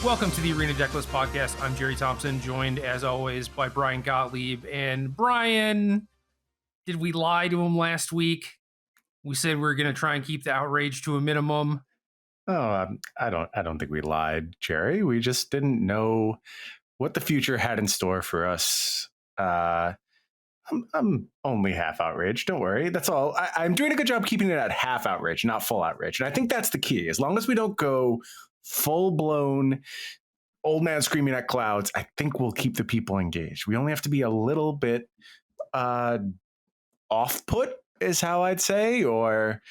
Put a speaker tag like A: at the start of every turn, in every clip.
A: Welcome to the Arena Decklist Podcast. I'm Jerry Thompson, joined as always by Brian Gottlieb. And Brian, did we lie to him last week? We said we were going to try and keep the outrage to a minimum.
B: Oh, I don't think we lied, Jerry. We just didn't know what the future had in store for us. I'm only half outraged. Don't worry. That's all. I'm doing a good job keeping it at half outrage, not full outrage. And I think that's the key. As long as we don't go full blown old man screaming at clouds, I think we'll keep the people engaged. We only have to be a little bit off put is how I'd say, or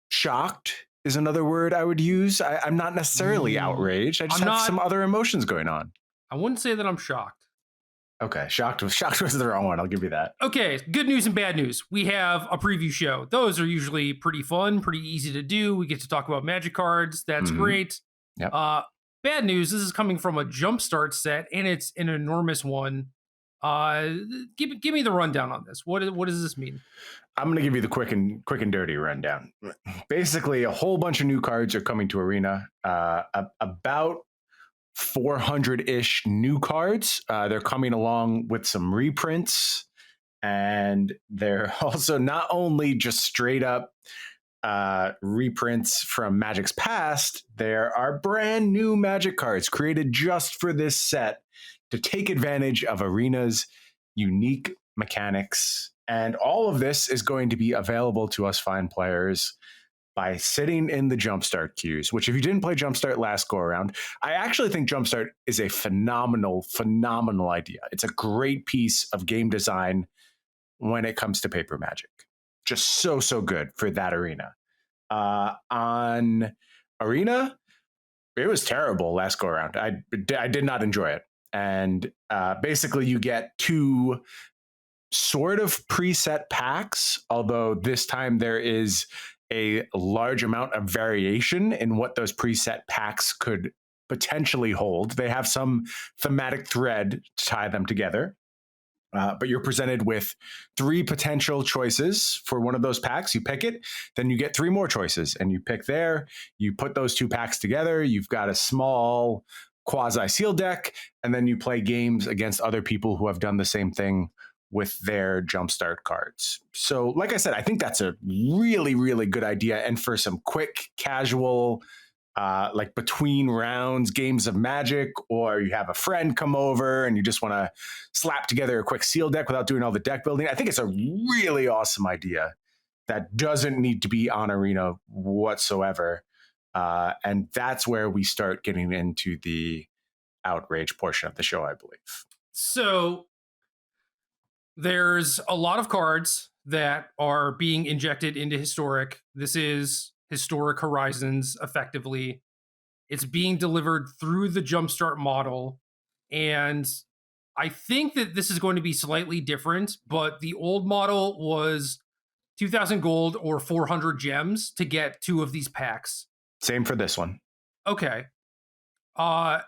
B: shocked is another word I would use. I'm not necessarily outraged. I just have some other emotions going on.
A: I wouldn't say that I'm shocked.
B: Okay, shocked was the wrong one. I'll give you that.
A: Okay, good news and bad news. We have a preview show. Those are usually pretty fun, pretty easy to do. We get to talk about Magic cards. That's great.
B: Yep.
A: Bad news, this is coming from a Jumpstart set, and it's an enormous one. Give me the rundown on this. What does this mean?
B: I'm going to give you the quick and dirty rundown. Basically, a whole bunch of new cards are coming to Arena. About 400-ish new cards. They're coming along with some reprints, and they're also not only just straight up reprints from Magic's past, there are brand new Magic cards created just for this set to take advantage of Arena's unique mechanics. And all of this is going to be available to us fine players by sitting in the Jumpstart queues, which if you didn't play Jumpstart last go around, I actually think Jumpstart is a phenomenal idea. It's a great piece of game design when it comes to paper Magic. Just so good for that arena. On Arena, it was terrible last go around. I did not enjoy it. And basically you get two sort of preset packs, although this time there is a large amount of variation in what those preset packs could potentially hold. They have some thematic thread to tie them together. But you're presented with three potential choices for one of those packs. You pick it, then you get three more choices, and you pick there. You put those two packs together. You've got a small quasi-seal deck, and then you play games against other people who have done the same thing with their Jumpstart cards. So, like I said, I think that's a really good idea. And for some quick, casual, like between rounds games of Magic, or you have a friend come over and you just want to slap together a quick seal deck without doing all the deck building, I think it's a really awesome idea that doesn't need to be on Arena whatsoever. And that's where we start getting into the outrage portion of the show, I believe.
A: So there's a lot of cards that are being injected into Historic. This is Historic Horizons, effectively. It's being delivered through the Jumpstart model. And I think that this is going to be slightly different, but the old model was 2,000 gold or 400 gems to get two of these packs.
B: Same for this one.
A: Okay. So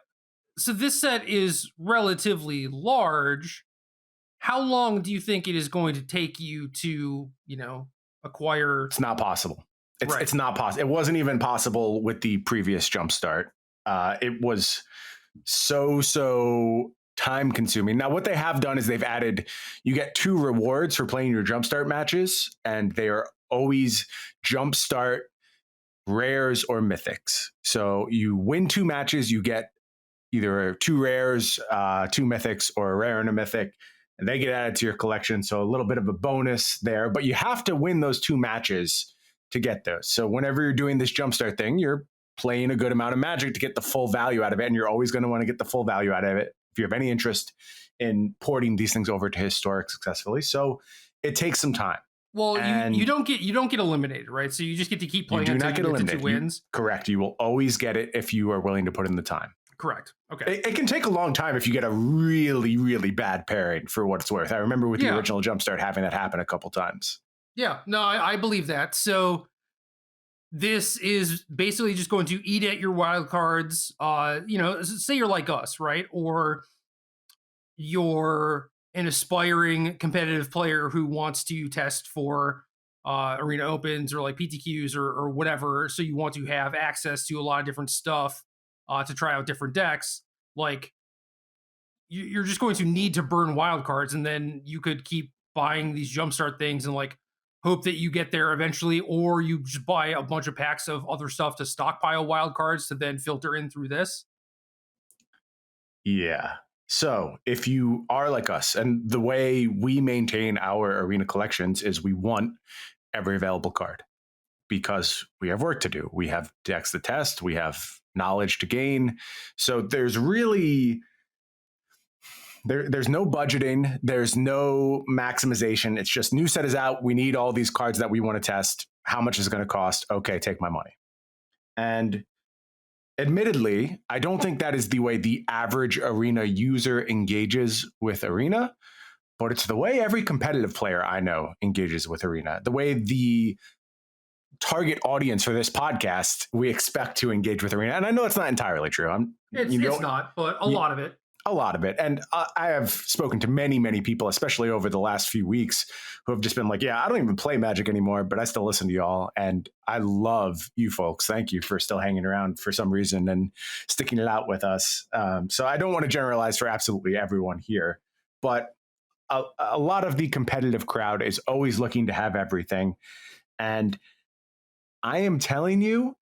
A: this set is relatively large. How long do you think it is going to take you to, acquire?
B: It's not possible. It's not possible. It wasn't even possible with the previous Jumpstart. It was so time consuming. Now, what they have done is they've added, you get 2 rewards for playing your Jumpstart matches, and they are always Jumpstart rares or mythics. So you win 2 matches, you get either 2 rares, 2 mythics, or a rare and a mythic, and they get added to your collection. So a little bit of a bonus there, but you have to win those 2 matches to get those. So whenever you're doing this Jumpstart thing, you're playing a good amount of Magic to get the full value out of it, and you're always going to want to get the full value out of it if you have any interest in porting these things over to Historic successfully. So it takes some time.
A: Well, you don't get eliminated, right? So you just get to keep playing.
B: You do not get eliminated.
A: 2 wins.
B: Correct. You will always get it if you are willing to put in the time.
A: Correct. Okay.
B: It can take a long time if you get a really bad pairing, for what it's worth. I remember with the original Jumpstart having that happen a couple times.
A: Yeah, no, I believe that. So this is basically just going to eat at your wild cards. Say you're like us, right? Or you're an aspiring competitive player who wants to test for Arena Opens or like PTQs or whatever. So you want to have access to a lot of different stuff. to try out different decks, like you're just going to need to burn wild cards, and then you could keep buying these jumpstart things and like hope that you get there eventually, or you just buy a bunch of packs of other stuff to stockpile wild cards to then filter in through this.
B: Yeah. So if you are like us, and the way we maintain our arena collections is we want every available card because we have work to do. We have decks to test, we have knowledge to gain. So there's really there's no budgeting, there's no maximization. It's just new set is out. We need all these cards that we want to test. How much is it going to cost? Okay, take my money. And admittedly, I don't think that is the way the average arena user engages with arena, but it's the way every competitive player I know engages with arena. The way the target audience for this podcast we expect to engage with arena. And I know it's not entirely true.
A: It's not, but a lot of it.
B: A lot of it. And I have spoken to many, many people, especially over the last few weeks, who have just been like, yeah, I don't even play Magic anymore, but I still listen to y'all. And I love you folks. Thank you for still hanging around for some reason and sticking it out with us. So I don't want to generalize for absolutely everyone here, but a lot of the competitive crowd is always looking to have everything. And I am telling you,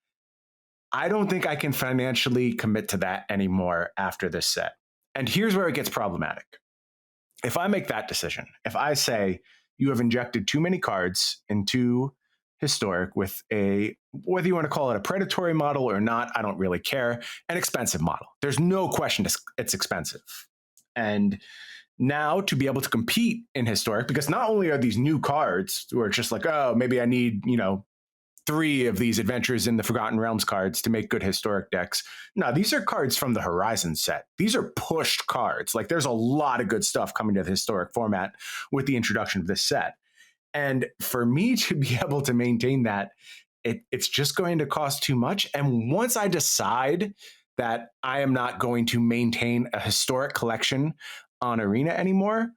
B: I don't think I can financially commit to that anymore after this set. And here's where it gets problematic. If I make that decision, if I say you have injected too many cards into Historic with a, whether you want to call it a predatory model or not, I don't really care, an expensive model. There's no question it's expensive. And now to be able to compete in Historic, because not only are these new cards where it's just like, oh, maybe I need, 3 of these Adventures in the Forgotten Realms cards to make good Historic decks. No, these are cards from the Horizons set. These are pushed cards. Like there's a lot of good stuff coming to the Historic format with the introduction of this set. And for me to be able to maintain that, it's just going to cost too much. And once I decide that I am not going to maintain a Historic collection on Arena anymore,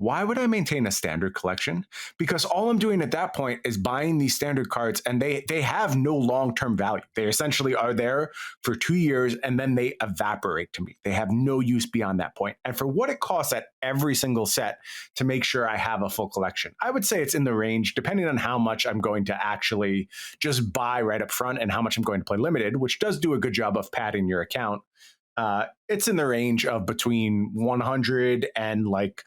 B: why would I maintain a standard collection? Because all I'm doing at that point is buying these standard cards, and they have no long-term value. They essentially are there for 2 years and then they evaporate to me. They have no use beyond that point. And for what it costs at every single set to make sure I have a full collection, I would say it's in the range, depending on how much I'm going to actually just buy right up front and how much I'm going to play limited, which does do a good job of padding your account. It's in the range of between $100 and like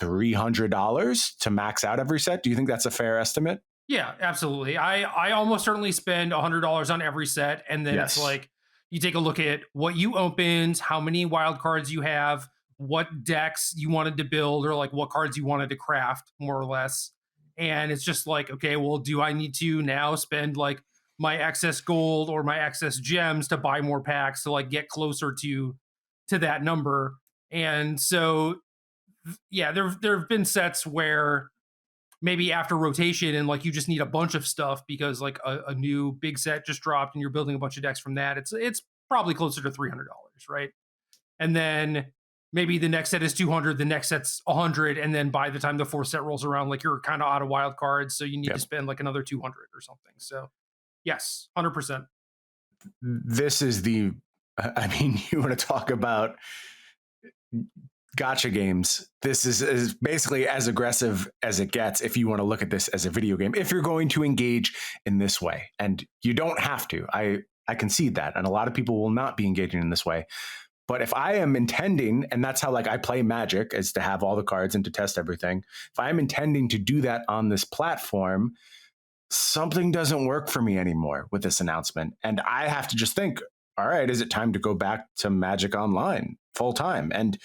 B: $300 to max out every set. Do you think that's a fair estimate?
A: Yeah, absolutely. I almost certainly spend $100 on every set, and then It's like you take a look at what you opened, how many wild cards you have, what decks you wanted to build, or like what cards you wanted to craft, more or less. And it's just like, okay, well, do I need to now spend like my excess gold or my excess gems to buy more packs to like get closer to that number? And so yeah, there have been sets where maybe after rotation and like you just need a bunch of stuff because like a new big set just dropped and you're building a bunch of decks from that. It's probably closer to $300, right? And then maybe the next set is 200, the next set's 100, and then by the time the 4th set rolls around, like you're kind of out of wild cards, so you need to spend like another 200 or something. So yes, 100%.
B: This is you want to talk about gotcha games. This is basically as aggressive as it gets if you want to look at this as a video game, if you're going to engage in this way. And you don't have to. I concede that. And a lot of people will not be engaging in this way. But if I am intending, and that's how like I play Magic, is to have all the cards and to test everything. If I'm intending to do that on this platform, something doesn't work for me anymore with this announcement. And I have to just think, all right, is it time to go back to Magic Online full time? And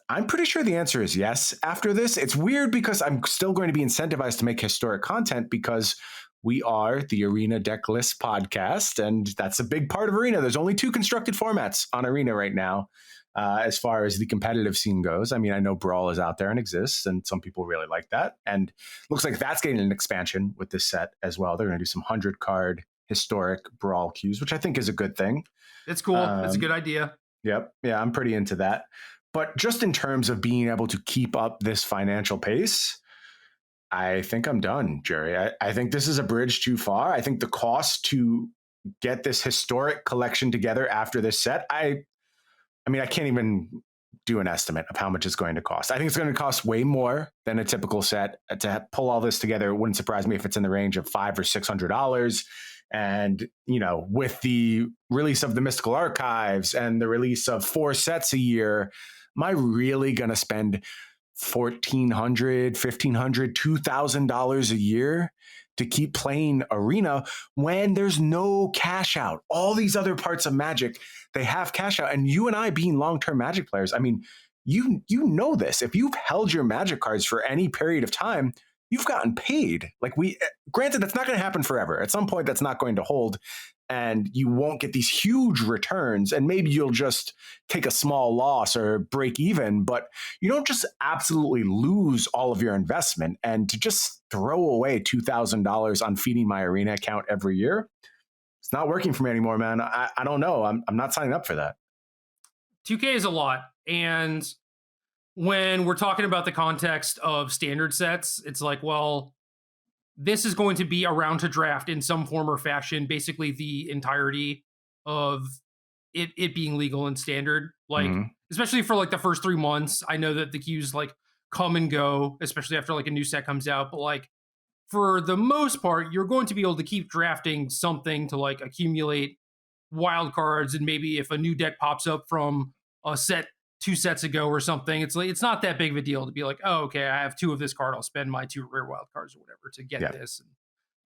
B: I'm pretty sure the answer is yes after this. It's weird because I'm still going to be incentivized to make Historic content because we are the Arena Deck List podcast, and that's a big part of Arena. There's only 2 constructed formats on Arena right now as far as the competitive scene goes. I mean, I know Brawl is out there and exists, and some people really like that. And looks like that's getting an expansion with this set as well. They're going to do some 100-card Historic Brawl queues, which I think is a good thing.
A: It's cool. It's a good idea.
B: Yep. Yeah, I'm pretty into that. But just in terms of being able to keep up this financial pace, I think I'm done, Jerry. I think this is a bridge too far. I think the cost to get this historic collection together after this set, I mean, I can't even do an estimate of how much it's going to cost. I think it's going to cost way more than a typical set to pull all this together. It wouldn't surprise me if it's in the range of $500 or $600. And, you know, with the release of the Mystical Archives and the release of 4 sets a year, am I really going to spend $1,400, $1,500, $2,000 a year to keep playing Arena when there's no cash out? All these other parts of Magic, they have cash out. And you and I being long-term Magic players, I mean, you know this. If you've held your Magic cards for any period of time, you've gotten paid. Like, granted, that's not going to happen forever. At some point, that's not going to hold, and you won't get these huge returns, and maybe you'll just take a small loss or break even, but you don't just absolutely lose all of your investment. And to just throw away $2,000 on feeding my Arena account every year, it's not working for me anymore, man. I don't know. I'm not signing up for that.
A: 2K is a lot. And when we're talking about the context of standard sets, it's like, well, this is going to be around to draft in some form or fashion, basically the entirety of it being legal and standard. Like, especially for like the first 3 months, I know that the queues like come and go, especially after like a new set comes out. But like, for the most part, you're going to be able to keep drafting something to like accumulate wild cards. And maybe if a new deck pops up from a set 2 sets ago or something, it's like, it's not that big of a deal to be like, oh, okay, I have 2 of this card, I'll spend my 2 rare wild cards or whatever to get this and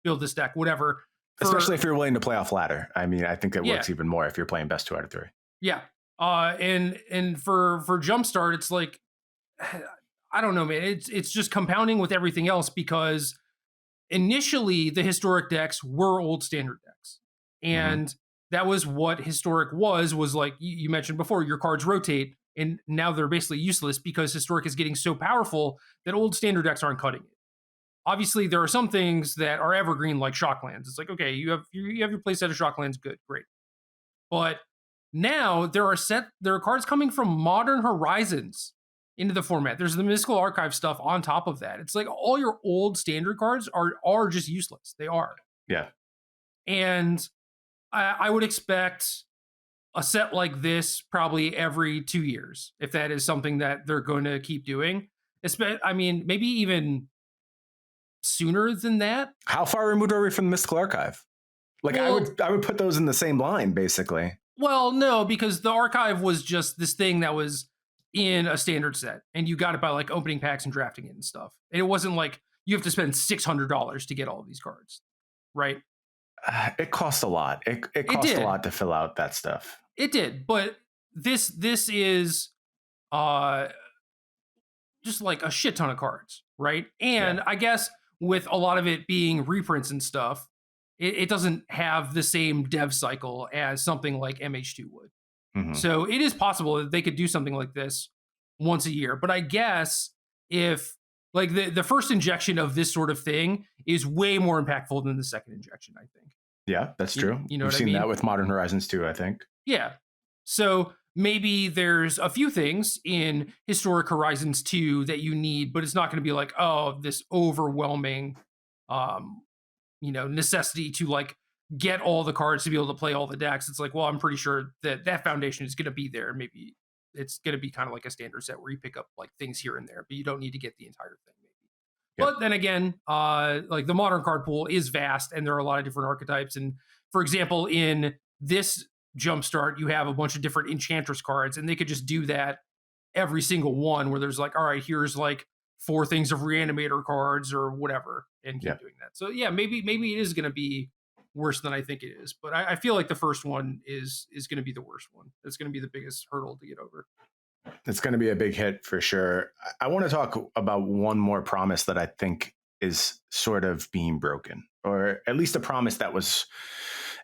A: build this deck, whatever.
B: Especially if you're willing to play off ladder. I mean, I think it works even more if you're playing best 2 out of 3.
A: Yeah. And for Jumpstart, it's like, I don't know, man. It's just compounding with everything else, because initially the historic decks were old standard decks. And that was what historic was like you mentioned before, your cards rotate, and now they're basically useless because historic is getting so powerful that old standard decks aren't cutting it. Obviously, there are some things that are evergreen, like Shocklands. It's like, okay, you have your playset of Shocklands, good, great. But now there are cards coming from Modern Horizons into the format. There's the Mystical Archive stuff on top of that. It's like all your old standard cards are just useless. They are.
B: Yeah. And
A: I would expect a set like this probably every 2 years, if that is something that they're going to keep doing. I mean, maybe even sooner than that.
B: How far removed are we from the Mystical Archive? Like, well, I would put those in the same line, basically.
A: Well, no, because the archive was just this thing that was in a standard set, and you got it by like opening packs and drafting it and stuff. And it wasn't like you have to spend $600 to get all of these cards, right?
B: It cost a lot. It cost a lot to fill out that stuff.
A: It did, but this is just like a shit ton of cards, right? And I guess with a lot of it being reprints and stuff, it doesn't have the same dev cycle as something like MH2 would. So it is possible that they could do something like this once a year. But I guess if like the first injection of this sort of thing is way more impactful than the second injection, I think.
B: Yeah, that's true.
A: You know,
B: we've seen that with Modern Horizons too, I think.
A: Yeah. So maybe there's a few things in Historic Horizons 2 that you need, but it's not going to be like, oh, this overwhelming, necessity to like get all the cards to be able to play all the decks. It's like, well, I'm pretty sure that foundation is going to be there. Maybe it's going to be kind of like a standard set where you pick up like things here and there, but you don't need to get the entire thing. But then again, like the modern card pool is vast, and there are a lot of different archetypes. And for example, in this Jumpstart, you have a bunch of different Enchantress cards, and they could just do that every single one, where there's like, all right, here's like 4 things of Reanimator cards or whatever, and keep doing that. So yeah, maybe it is going to be worse than I think it is. But I feel like the first one is going to be the worst one. It's going to be the biggest hurdle to get over.
B: It's going to be a big hit for sure. I want to talk about one more promise that I think is sort of being broken, or at least a promise that was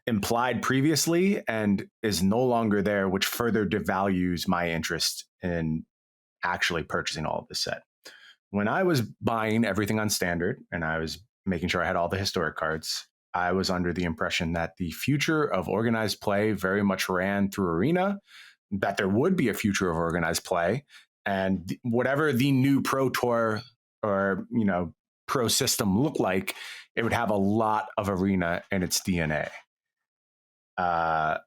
B: implied previously and is no longer there, which further devalues my interest in actually purchasing all of this set. When I was buying everything on standard and I was making sure I had all the historic cards, I was under the impression that the future of organized play very much ran through Arena, that there would be a future of organized play, and whatever the new Pro Tour or, Pro system looked like, it would have a lot of Arena in its DNA. I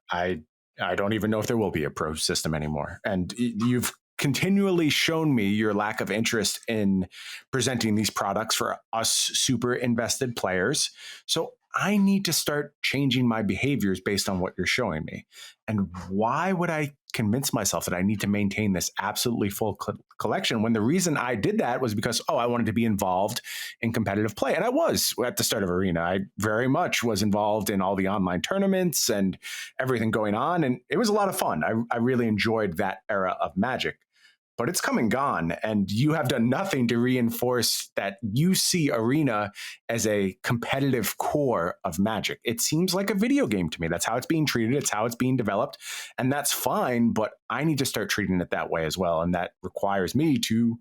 B: don't even know if there will be a pro system anymore. And you've continually shown me your lack of interest in presenting these products for us super invested players. So I need to start changing my behaviors based on what you're showing me. And why would I convince myself that I need to maintain this absolutely full collection when the reason I did that was because, I wanted to be involved in competitive play. And I was at the start of Arena. I very much was involved in all the online tournaments and everything going on. And it was a lot of fun. I really enjoyed that era of Magic. But it's come and gone, and you have done nothing to reinforce that you see Arena as a competitive core of Magic. It seems like a video game to me. That's how it's being treated. It's how it's being developed, and that's fine, but I need to start treating it that way as well, and that requires me to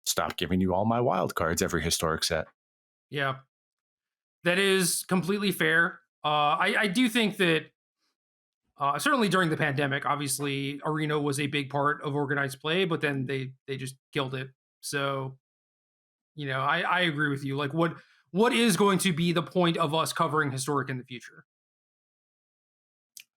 B: stop giving you all my wild cards every historic set.
A: Yeah, that is completely fair. I do think that certainly during the pandemic, obviously Arena was a big part of organized play, but then they just killed it. So, I agree with you. Like, what is going to be the point of us covering historic in the future?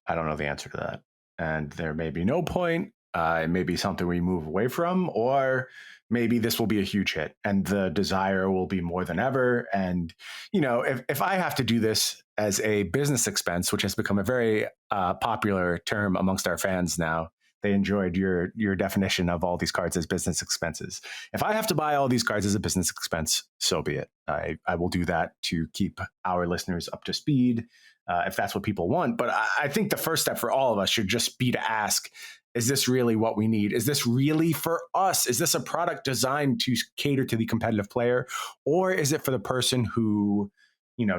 B: I don't know the answer to that, and there may be no point. It may be something we move away from, or maybe this will be a huge hit and the desire will be more than ever. And, if I have to do this as a business expense, which has become a very popular term amongst our fans now, they enjoyed your definition of all these cards as business expenses. If I have to buy all these cards as a business expense, so be it. I will do that to keep our listeners up to speed if that's what people want. But I think the first step for all of us should just be to ask, is this really what we need? Is this really for us? Is this a product designed to cater to the competitive player? Or is it for the person who,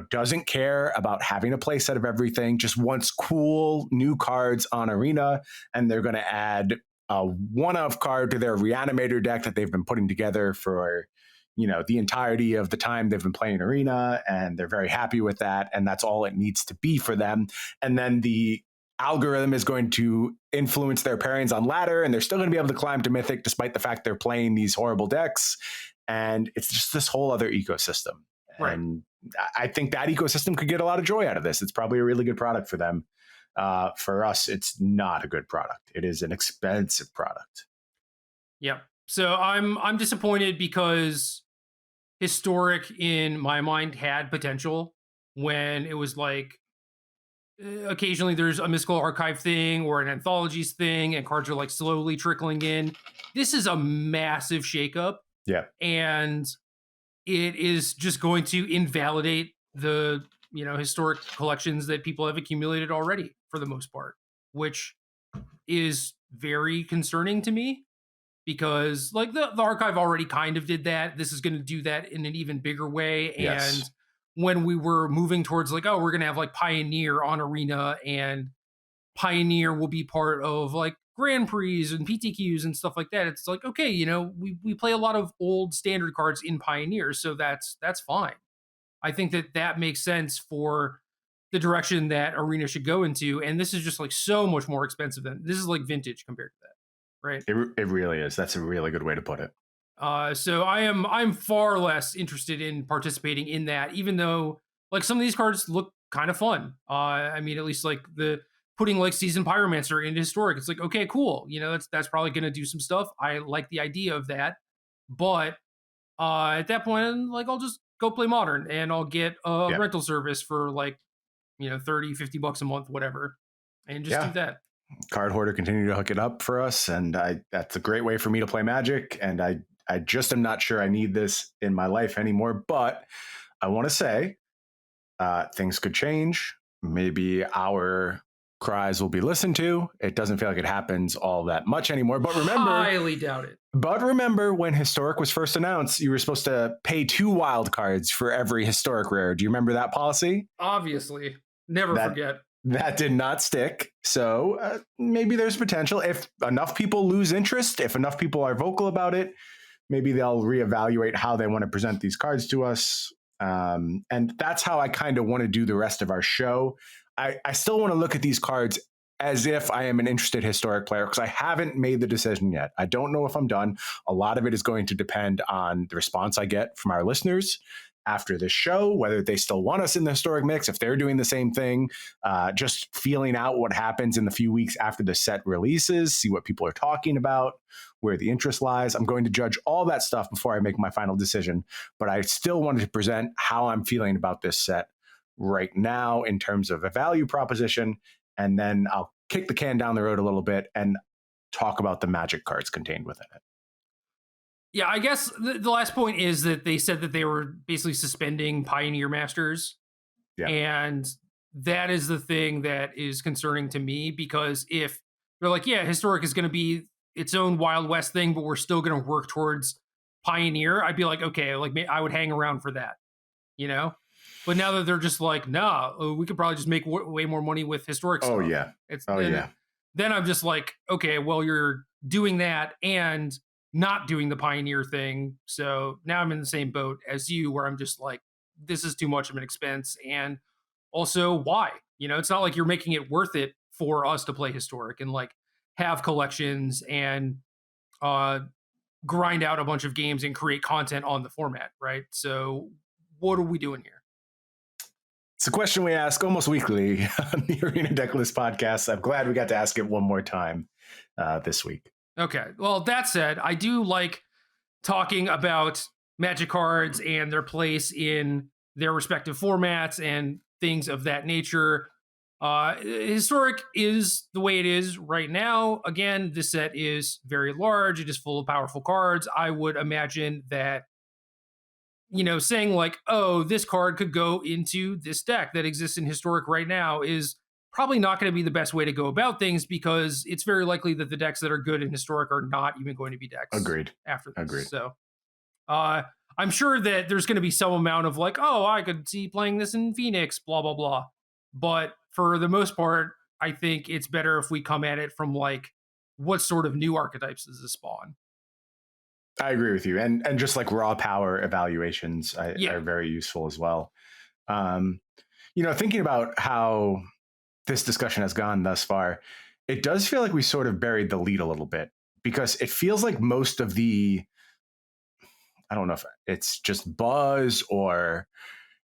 B: doesn't care about having a play set of everything, just wants cool new cards on Arena, and they're going to add a one-of card to their Reanimator deck that they've been putting together for, the entirety of the time they've been playing Arena, and they're very happy with that, and that's all it needs to be for them. And then the algorithm is going to influence their pairings on ladder, and they're still going to be able to climb to Mythic despite the fact they're playing these horrible decks. And it's just this whole other ecosystem.
A: Right.
B: And I think that ecosystem could get a lot of joy out of this. It's probably a really good product for them. For us, it's not a good product. It is an expensive product.
A: Yeah. So I'm disappointed because historic in my mind had potential when it was like, occasionally there's a mystical archive thing or an anthologies thing and cards are like slowly trickling in. This is a massive shakeup.
B: Yeah.
A: And it is just going to invalidate the, historic collections that people have accumulated already for the most part, which is very concerning to me because like the archive already kind of did that. This is going to do that in an even bigger way.
B: Yes.
A: And when we were moving towards like, we're going to have like Pioneer on Arena, and Pioneer will be part of like Grand Prix and PTQs and stuff like that. It's like, okay, we play a lot of old standard cards in Pioneer, so that's fine. I think that makes sense for the direction that Arena should go into, and this is just like so much more expensive than this is like vintage compared to that, right?
B: It really is. That's a really good way to put it.
A: So I'm far less interested in participating in that, even though like some of these cards look kind of fun. I mean, at least like the putting like Seasoned Pyromancer into historic, it's like, okay, cool. That's probably going to do some stuff. I like the idea of that, but at that point, like I'll just go play Modern and I'll get a rental service for like, $30-$50 a month, whatever, and just do that.
B: Card Hoarder continue to hook it up for us, and that's a great way for me to play Magic, and I just am not sure I need this in my life anymore, but I want to say things could change. Maybe our cries will be listened to. It doesn't feel like it happens all that much anymore, but remember,
A: highly doubt it.
B: But remember when Historic was first announced, you were supposed to pay 2 wild cards for every Historic rare. Do you remember that policy?
A: Obviously. Never forget.
B: That did not stick. So maybe there's potential. If enough people lose interest, if enough people are vocal about it, maybe they'll reevaluate how they want to present these cards to us. And that's how I kind of want to do the rest of our show. I still want to look at these cards as if I am an interested Historic player, because I haven't made the decision yet. I don't know if I'm done. A lot of it is going to depend on the response I get from our listeners after this show, whether they still want us in the historic mix, if they're doing the same thing, just feeling out what happens in the few weeks after the set releases, see what people are talking about, where the interest lies. I'm going to judge all that stuff before I make my final decision, but I still wanted to present how I'm feeling about this set right now in terms of a value proposition, and then I'll kick the can down the road a little bit and talk about the magic cards contained within it.
A: Yeah, I guess the last point is that they said that they were basically suspending Pioneer Masters.
B: Yeah.
A: And that is the thing that is concerning to me, because if they're like, yeah, Historic is going to be its own Wild West thing, but we're still going to work towards Pioneer, I'd be like, okay, like I would hang around for that, you know? But now that they're just like, nah, we could probably just make way more money with Historic stuff.
B: Oh, yeah.
A: Then I'm just like, okay, well, you're doing that and not doing the Pioneer thing. So now I'm in the same boat as you, where I'm just like, this is too much of an expense. And also, why? You know, it's not like you're making it worth it for us to play Historic and like have collections and grind out a bunch of games and create content on the format, right? So what are we doing here?
B: It's a question we ask almost weekly on the Arena Decklist podcast. I'm glad we got to ask it one more time this week.
A: Okay. Well, that said, I do like talking about Magic cards and their place in their respective formats and things of that nature. Historic is the way it is right now. Again, this set is very large. It is full of powerful cards. I would imagine that, you know, saying like, oh, this card could go into this deck that exists in Historic right now is probably not going to be the best way to go about things, because it's very likely that the decks that are good in Historic are not even going to be decks.
B: Agreed.
A: After this.
B: Agreed.
A: So I'm sure that there's going to be some amount of like, oh, I could see playing this in Phoenix, blah, blah, blah. But for the most part, I think it's better if we come at it from like, what sort of new archetypes does this spawn?
B: I agree with you. And just like raw power evaluations are very useful as well. You know, thinking about how this discussion has gone thus far, it does feel like we sort of buried the lead a little bit, because it feels like most of the, I don't know if it's just buzz or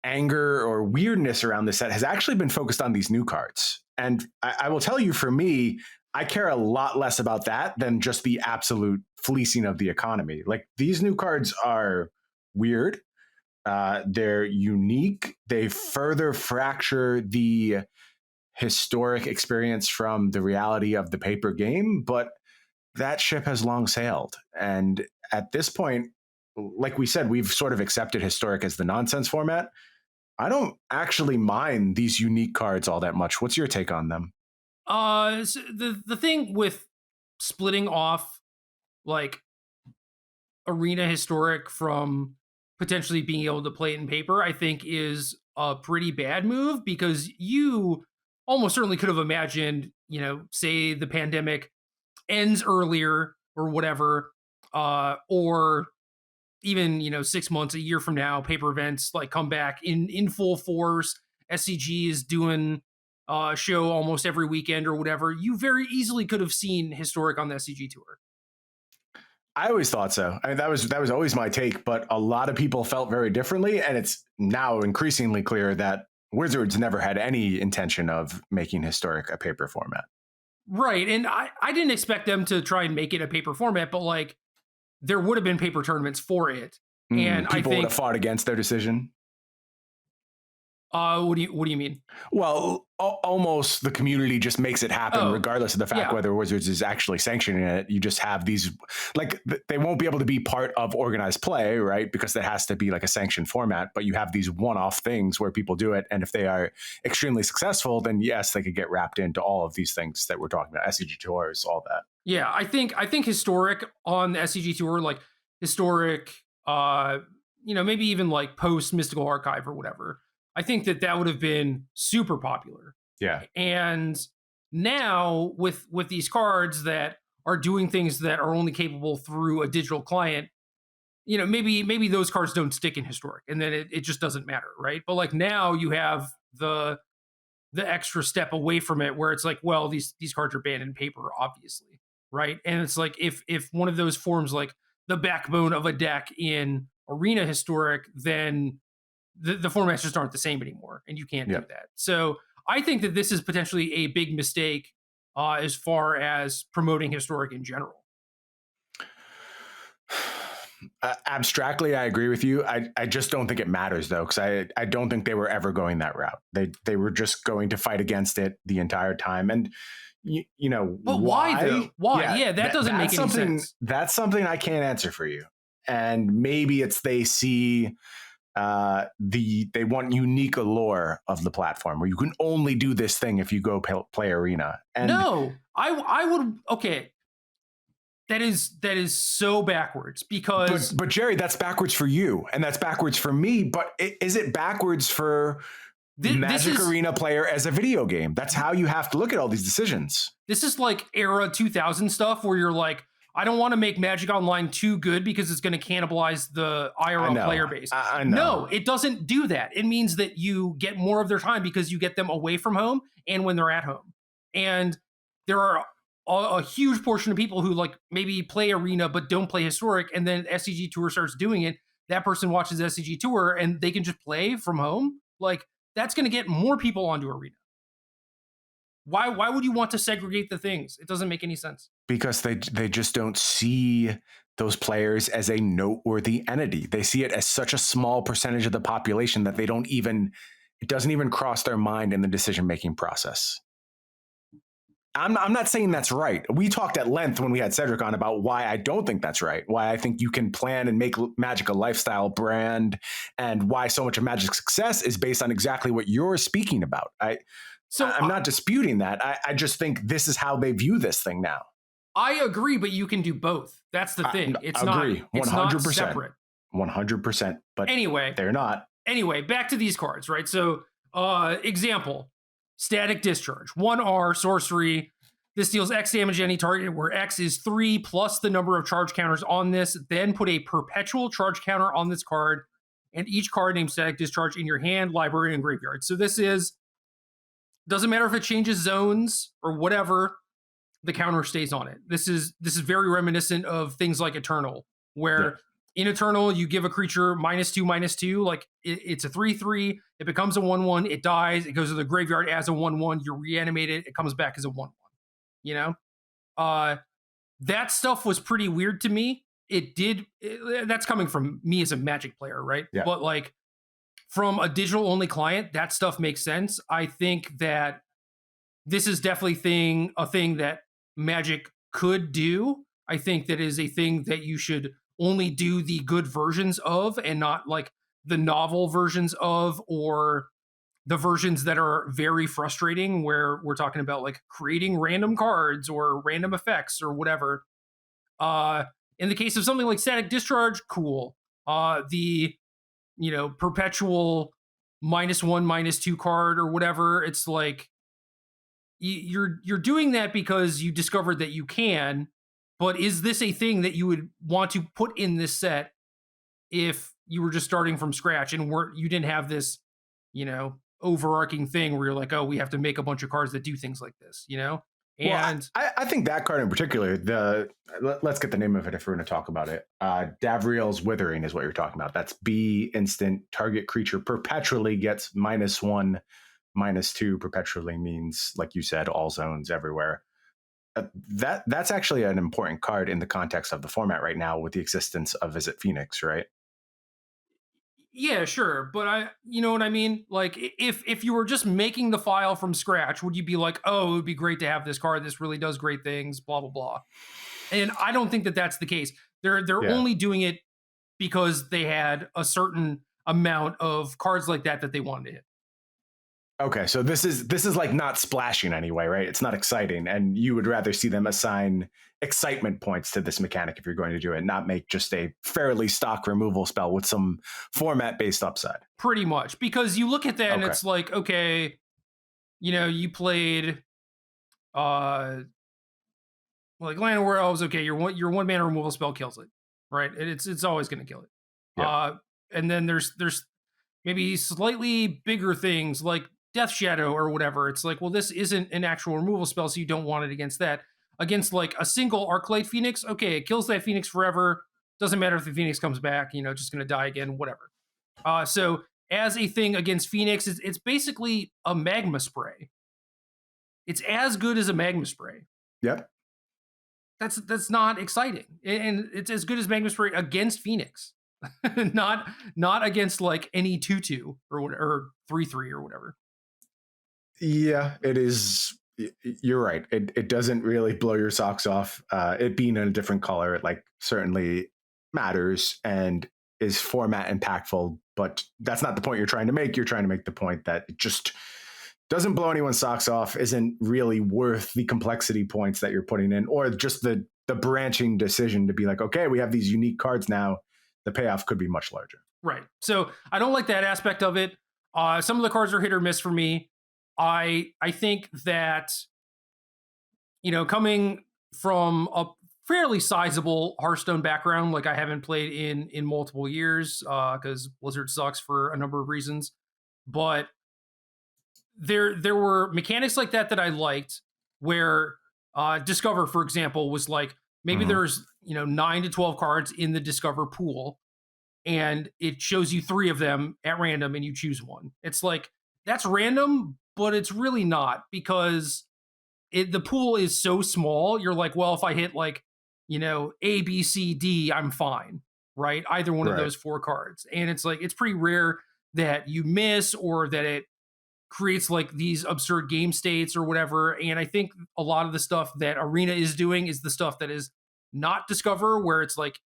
B: anger or weirdness around this set has actually been focused on these new cards. And I will tell you, for me, I care a lot less about that than just the absolute fleecing of the economy. Like, these new cards are weird. They're unique. They further fracture the Historic experience from the reality of the paper game, but that ship has long sailed. And at this point, like we said, we've sort of accepted Historic as the nonsense format. I don't actually mind these unique cards all that much. What's your take on them?
A: So the thing with splitting off like Arena Historic from potentially being able to play it in paper, I think is a pretty bad move, because you almost certainly could have imagined, you know, say the pandemic ends earlier or whatever, or even, you know, 6 months, a year from now, paper events like come back in full force. SCG is doing a show almost every weekend or whatever. You very easily could have seen Historic on the SCG tour.
B: I always thought so. I mean, that was always my take, but a lot of people felt very differently, and it's now increasingly clear that Wizards never had any intention of making Historic a paper format.
A: Right, and I didn't expect them to try and make it a paper format, but like, there would have been paper tournaments for it, and
B: people would have fought against their decision.
A: What do you mean?
B: Well, almost the community just makes it happen, regardless of the fact whether Wizards is actually sanctioning it. You just have these, like, they won't be able to be part of organized play, right? Because that has to be like a sanctioned format. But you have these one-off things where people do it, and if they are extremely successful, then yes, they could get wrapped into all of these things that we're talking about, SCG tours, all that.
A: Yeah, I think Historic on the SCG tour, like Historic, you know, maybe even like post Mystical Archive or whatever, I think that would have been super popular.
B: Yeah.
A: And now with these cards that are doing things that are only capable through a digital client, you know, maybe those cards don't stick in Historic, and then it just doesn't matter, right? But like, now you have the extra step away from it, where it's like, well, these cards are banned in paper, obviously, right? And it's like, if one of those forms like the backbone of a deck in Arena Historic, then the formats just aren't the same anymore, and you can't do that. So I think that this is potentially a big mistake as far as promoting Historic in general.
B: Abstractly, I agree with you. I just don't think it matters, though, because I don't think they were ever going that route. They were just going to fight against it the entire time. And, you know,
A: but why though? Why? Yeah, that doesn't make any sense.
B: That's something I can't answer for you. And maybe it's they see they want unique allure of the platform where you can only do this thing if you go play Arena. And
A: no, I would. Okay. That is so backwards because...
B: But Jerry, that's backwards for you, and that's backwards for me, but is it backwards for Magic Arena player as a video game? That's how you have to look at all these decisions.
A: This is like era 2000 stuff where you're like, I don't want to make Magic Online too good because it's going to cannibalize the IRL player base.
B: I know.
A: No, it doesn't do that. It means that you get more of their time because you get them away from home and when they're at home. And there are a huge portion of people who like maybe play Arena but don't play Historic, and then SCG Tour starts doing it. That person watches SCG Tour and they can just play from home. Like, that's going to get more people onto Arena. Why would you want to segregate the things? It doesn't make any sense.
B: Because they just don't see those players as a noteworthy entity. They see it as such a small percentage of the population that it doesn't even cross their mind in the decision-making process. I'm not saying that's right. We talked at length when we had Cedric on about why I don't think that's right, why I think you can plan and make Magic a lifestyle brand, and why so much of Magic's success is based on exactly what you're speaking about. I'm not disputing that. I just think this is how they view this thing now.
A: I agree, but you can do both. That's the thing. It's
B: agree.
A: It's 100%. Not separate.
B: 100%. But anyway, they're not.
A: Anyway, back to these cards, right? So, example. Static Discharge, 1R sorcery. This deals X damage to any target where X is 3 plus the number of charge counters on this. Then put a perpetual charge counter on this card and each card named Static Discharge in your hand, library, and graveyard. So this doesn't matter if it changes zones or whatever, the counter stays on it. This is very reminiscent of things like Eternal, where in Eternal, you give a creature -2/-2, like it's a 3/3, it becomes a 1/1, it dies, it goes to the graveyard as a 1/1, you reanimate it, it comes back as a 1/1. You know? That stuff was pretty weird to me. That's coming from me as a Magic player, right?
B: Yeah.
A: But like from a digital only client, that stuff makes sense. I think that this is definitely a thing that Magic could do. I think that is a thing that you should only do the good versions of and not like the novel versions of, or the versions that are very frustrating where we're talking about like creating random cards or random effects or whatever. In the case of something like Static Discharge, cool. The, perpetual -1/-2 card or whatever. It's like you're doing that because you discovered that you can, but is this a thing that you would want to put in this set if you were just starting from scratch and you didn't have this, overarching thing where you're like, oh, we have to make a bunch of cards that do things like this, And
B: well, I think that card in particular, let's get the name of it if we're going to talk about it. Davriel's Withering is what you're talking about. That's B instant. Target creature perpetually gets -1/-2. Perpetually means, like you said, all zones everywhere. That's actually an important card in the context of the format right now with the existence of Visit Phoenix, right?
A: Yeah, sure. But you know what I mean? Like if you were just making the file from scratch, would you be like, oh, it would be great to have this card. This really does great things, blah, blah, blah. And I don't think that that's the case. They're only doing it because they had a certain amount of cards like that they wanted to hit.
B: Okay, so this is like not splashing anyway, right? It's not exciting, and you would rather see them assign excitement points to this mechanic if you're going to do it, not make just a fairly stock removal spell with some format-based upside.
A: Pretty much, because you look at that and it's like, okay, you played like Land of War Elves, okay, your one mana removal spell kills it, right? It's always going to kill it. Yeah. And then there's maybe slightly bigger things like Death Shadow or whatever. It's like, well, this isn't an actual removal spell, so you don't want it against that. Against like a single Arclight Phoenix, okay, it kills that Phoenix forever. Doesn't matter if the Phoenix comes back, just going to die again, whatever. So as a thing against Phoenix, it's basically a magma spray. It's as good as a magma spray.
B: Yep.
A: That's not exciting, and it's as good as magma spray against Phoenix, not against like any 2/2 or 3/3 or whatever.
B: Yeah, it is. You're right. It doesn't really blow your socks off. It being in a different color, it like certainly matters and is format impactful, but that's not the point you're trying to make. You're trying to make the point that it just doesn't blow anyone's socks off, isn't really worth the complexity points that you're putting in, or just the branching decision to be like, okay, we have these unique cards now. The payoff could be much larger.
A: Right. So I don't like that aspect of it. Some of the cards are hit or miss for me. I think that, coming from a fairly sizable Hearthstone background, like I haven't played in multiple years because Blizzard sucks for a number of reasons, but there were mechanics like that I liked, where Discover, for example, was like maybe there's 9 to 12 cards in the Discover pool, and it shows you 3 of them at random, and you choose one. It's like that's random, but it's really not, because the pool is so small. You're like, well, if I hit like A, B, C, D, I'm fine, right? Either one of those 4 cards, and it's like it's pretty rare that you miss or that it creates like these absurd game states or whatever. And I think a lot of the stuff that Arena is doing is the stuff that is not Discover, where it's like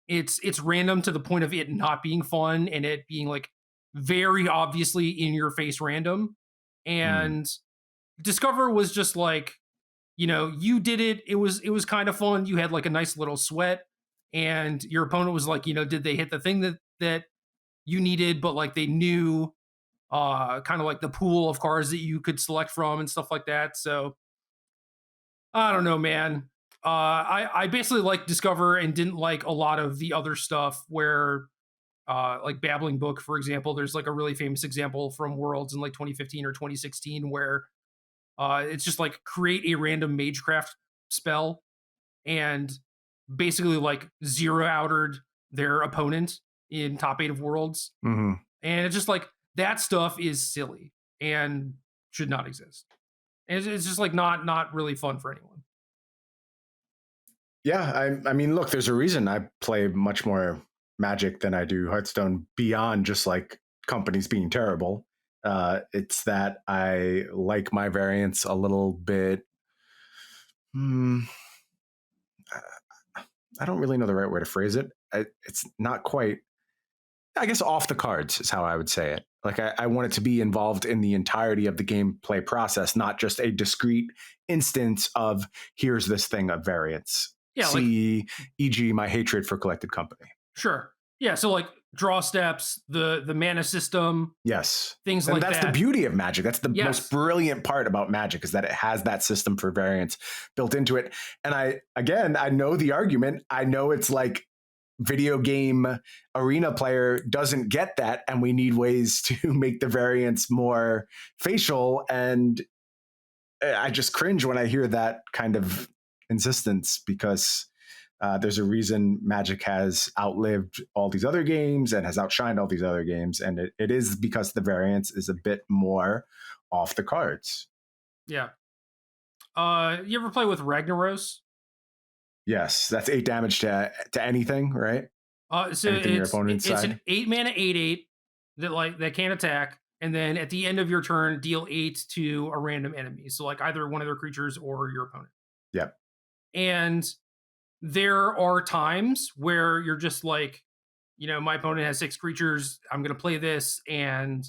A: it's random to the point of it not being fun and it being like very obviously in your face random. And Discover was just like, you did it. It was kind of fun. You had like a nice little sweat, and your opponent was like, did they hit the thing that you needed, but like they knew kind of like the pool of cards that you could select from and stuff like that. So I don't know, man. I basically liked Discover and didn't like a lot of the other stuff where like Babbling Book, for example. There's like a really famous example from Worlds in like 2015 or 2016 where it's just like create a random Magecraft spell and basically like zero outered their opponent in top 8 of Worlds. And it's just like, that stuff is silly and should not exist. And it's just like not really fun for anyone.
B: Yeah, I mean, look, there's a reason I play much more Magic than I do Hearthstone, beyond just like companies being terrible. It's that I like my variants a little bit. I don't really know the right way to phrase it. It's not quite, I guess, off the cards is how I would say it. Like I want it to be involved in the entirety of the gameplay process, not just a discrete instance of here's this thing of variance.
A: Yeah,
B: e.g. my hatred for Collected Company.
A: Sure. Yeah, so like draw steps, the mana system.
B: Yes.
A: Things
B: and
A: like
B: that's
A: that.
B: The beauty of Magic. That's the most brilliant part about Magic, is that it has that system for variance built into it. And I know the argument. I know it's like video game Arena player doesn't get that, and we need ways to make the variance more facial. And I just cringe when I hear that kind of insistence, because there's a reason Magic has outlived all these other games and has outshined all these other games, and it is because the variance is a bit more off the cards.
A: Yeah. You ever play with Ragnaros?
B: Yes, that's 8 damage to anything, right?
A: So
B: anything your opponent's
A: it's
B: side.
A: an 8 mana 8/8 that can attack, and then at the end of your turn, deal 8 to a random enemy. So like either one of their creatures or your opponent.
B: Yep.
A: And there are times where you're just like, my opponent has 6 creatures. I'm going to play this and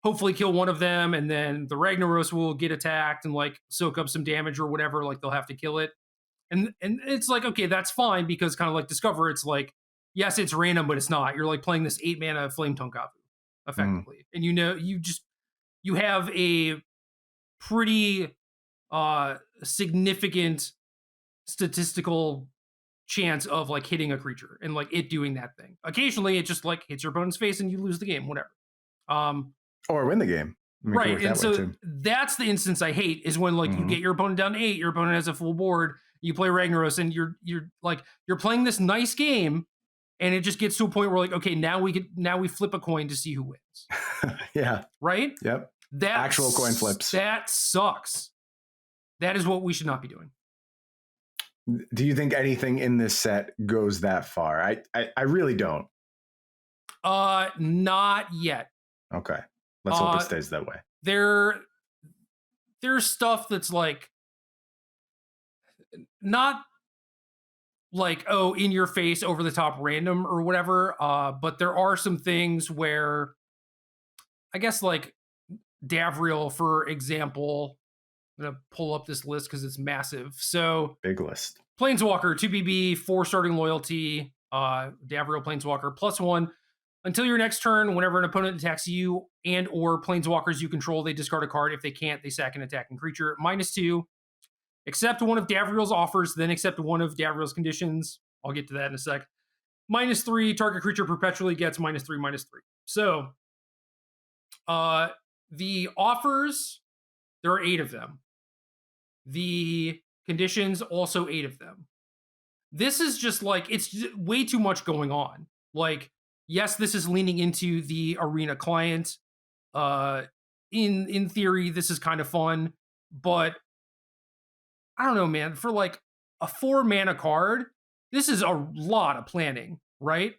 A: hopefully kill one of them, and then the Ragnaros will get attacked and like soak up some damage or whatever. Like they'll have to kill it. And it's like, okay, that's fine, because kind of like Discover, it's like, yes, it's random, but it's not. You're like playing this 8 mana Flame Tonkavu effectively. And you have a pretty significant statistical chance of like hitting a creature and like it doing that thing. Occasionally it just like hits your opponent's face and you lose the game, whatever.
B: Or win the game.
A: Right. And so that's the instance I hate, is when like you get your opponent down to 8, your opponent has a full board, you play Ragnaros, and you're playing this nice game, and it just gets to a point where like, okay, now we flip a coin to see who wins.
B: Yeah.
A: Right?
B: Yep.
A: That
B: Actual coin flips.
A: That sucks. That is what we should not be doing.
B: Do you think anything in this set goes that far? I really don't.
A: Not yet.
B: Okay. Let's hope it stays that way.
A: There's stuff that's like not like, oh, in your face, over the top random or whatever. But there are some things where I guess like Davriel, for example, I'm going to pull up this list because it's massive. So
B: big list. Planeswalker,
A: 2BB, 4 starting loyalty, Davriel Planeswalker, +1. Until your next turn, whenever an opponent attacks you and or Planeswalkers you control, they discard a card. If they can't, they sack an attacking creature. -2. Accept one of Davriel's offers, then accept one of Davriel's conditions. I'll get to that in a sec. -3, target creature perpetually gets -3/-3. So, the offers, there are 8 of them. The conditions, also 8 of them. This is just like, it's way too much going on. Like, yes, this is leaning into the arena client. In theory, this is kind of fun, but I don't know, man. For like a 4-mana card, this is a lot of planning, right?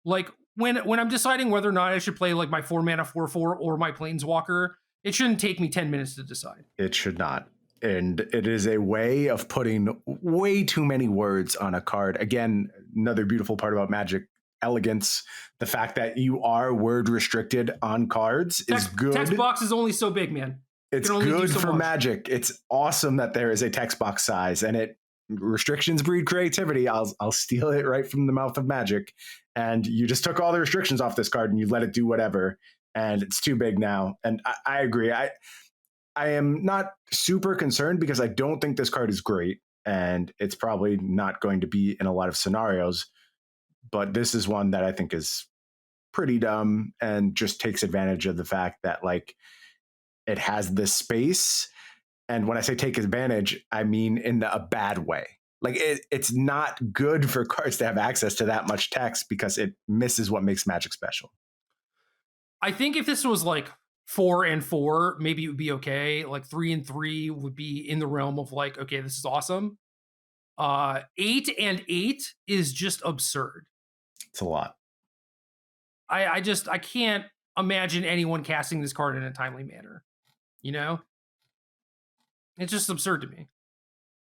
A: Like when I'm deciding whether or not I should play like my 4-mana 4/4 or my Planeswalker, it shouldn't take me 10 minutes to decide.
B: It should not. And it is a way of putting way too many words on a card. Again, another beautiful part about Magic elegance, the fact that you are word restricted on cards is good.
A: Text box is only so big, man.
B: It's good for Magic. It's awesome that there is a text box size, and restrictions breed creativity. I'll steal it right from the mouth of Magic. And you just took all the restrictions off this card and you let it do whatever. And it's too big now. And I agree. I am not super concerned because I don't think this card is great, and it's probably not going to be in a lot of scenarios. But this is one that I think is pretty dumb and just takes advantage of the fact that like it has this space. And when I say take advantage, I mean in a bad way. Like it's not good for cards to have access to that much text because it misses what makes Magic special.
A: I think if this was like 4 and 4, maybe it would be okay. Like 3 and 3 would be in the realm of like, okay, this is awesome. 8 and 8 is just absurd.
B: It's a lot.
A: I can't imagine anyone casting this card in a timely manner. You know? It's just absurd to me.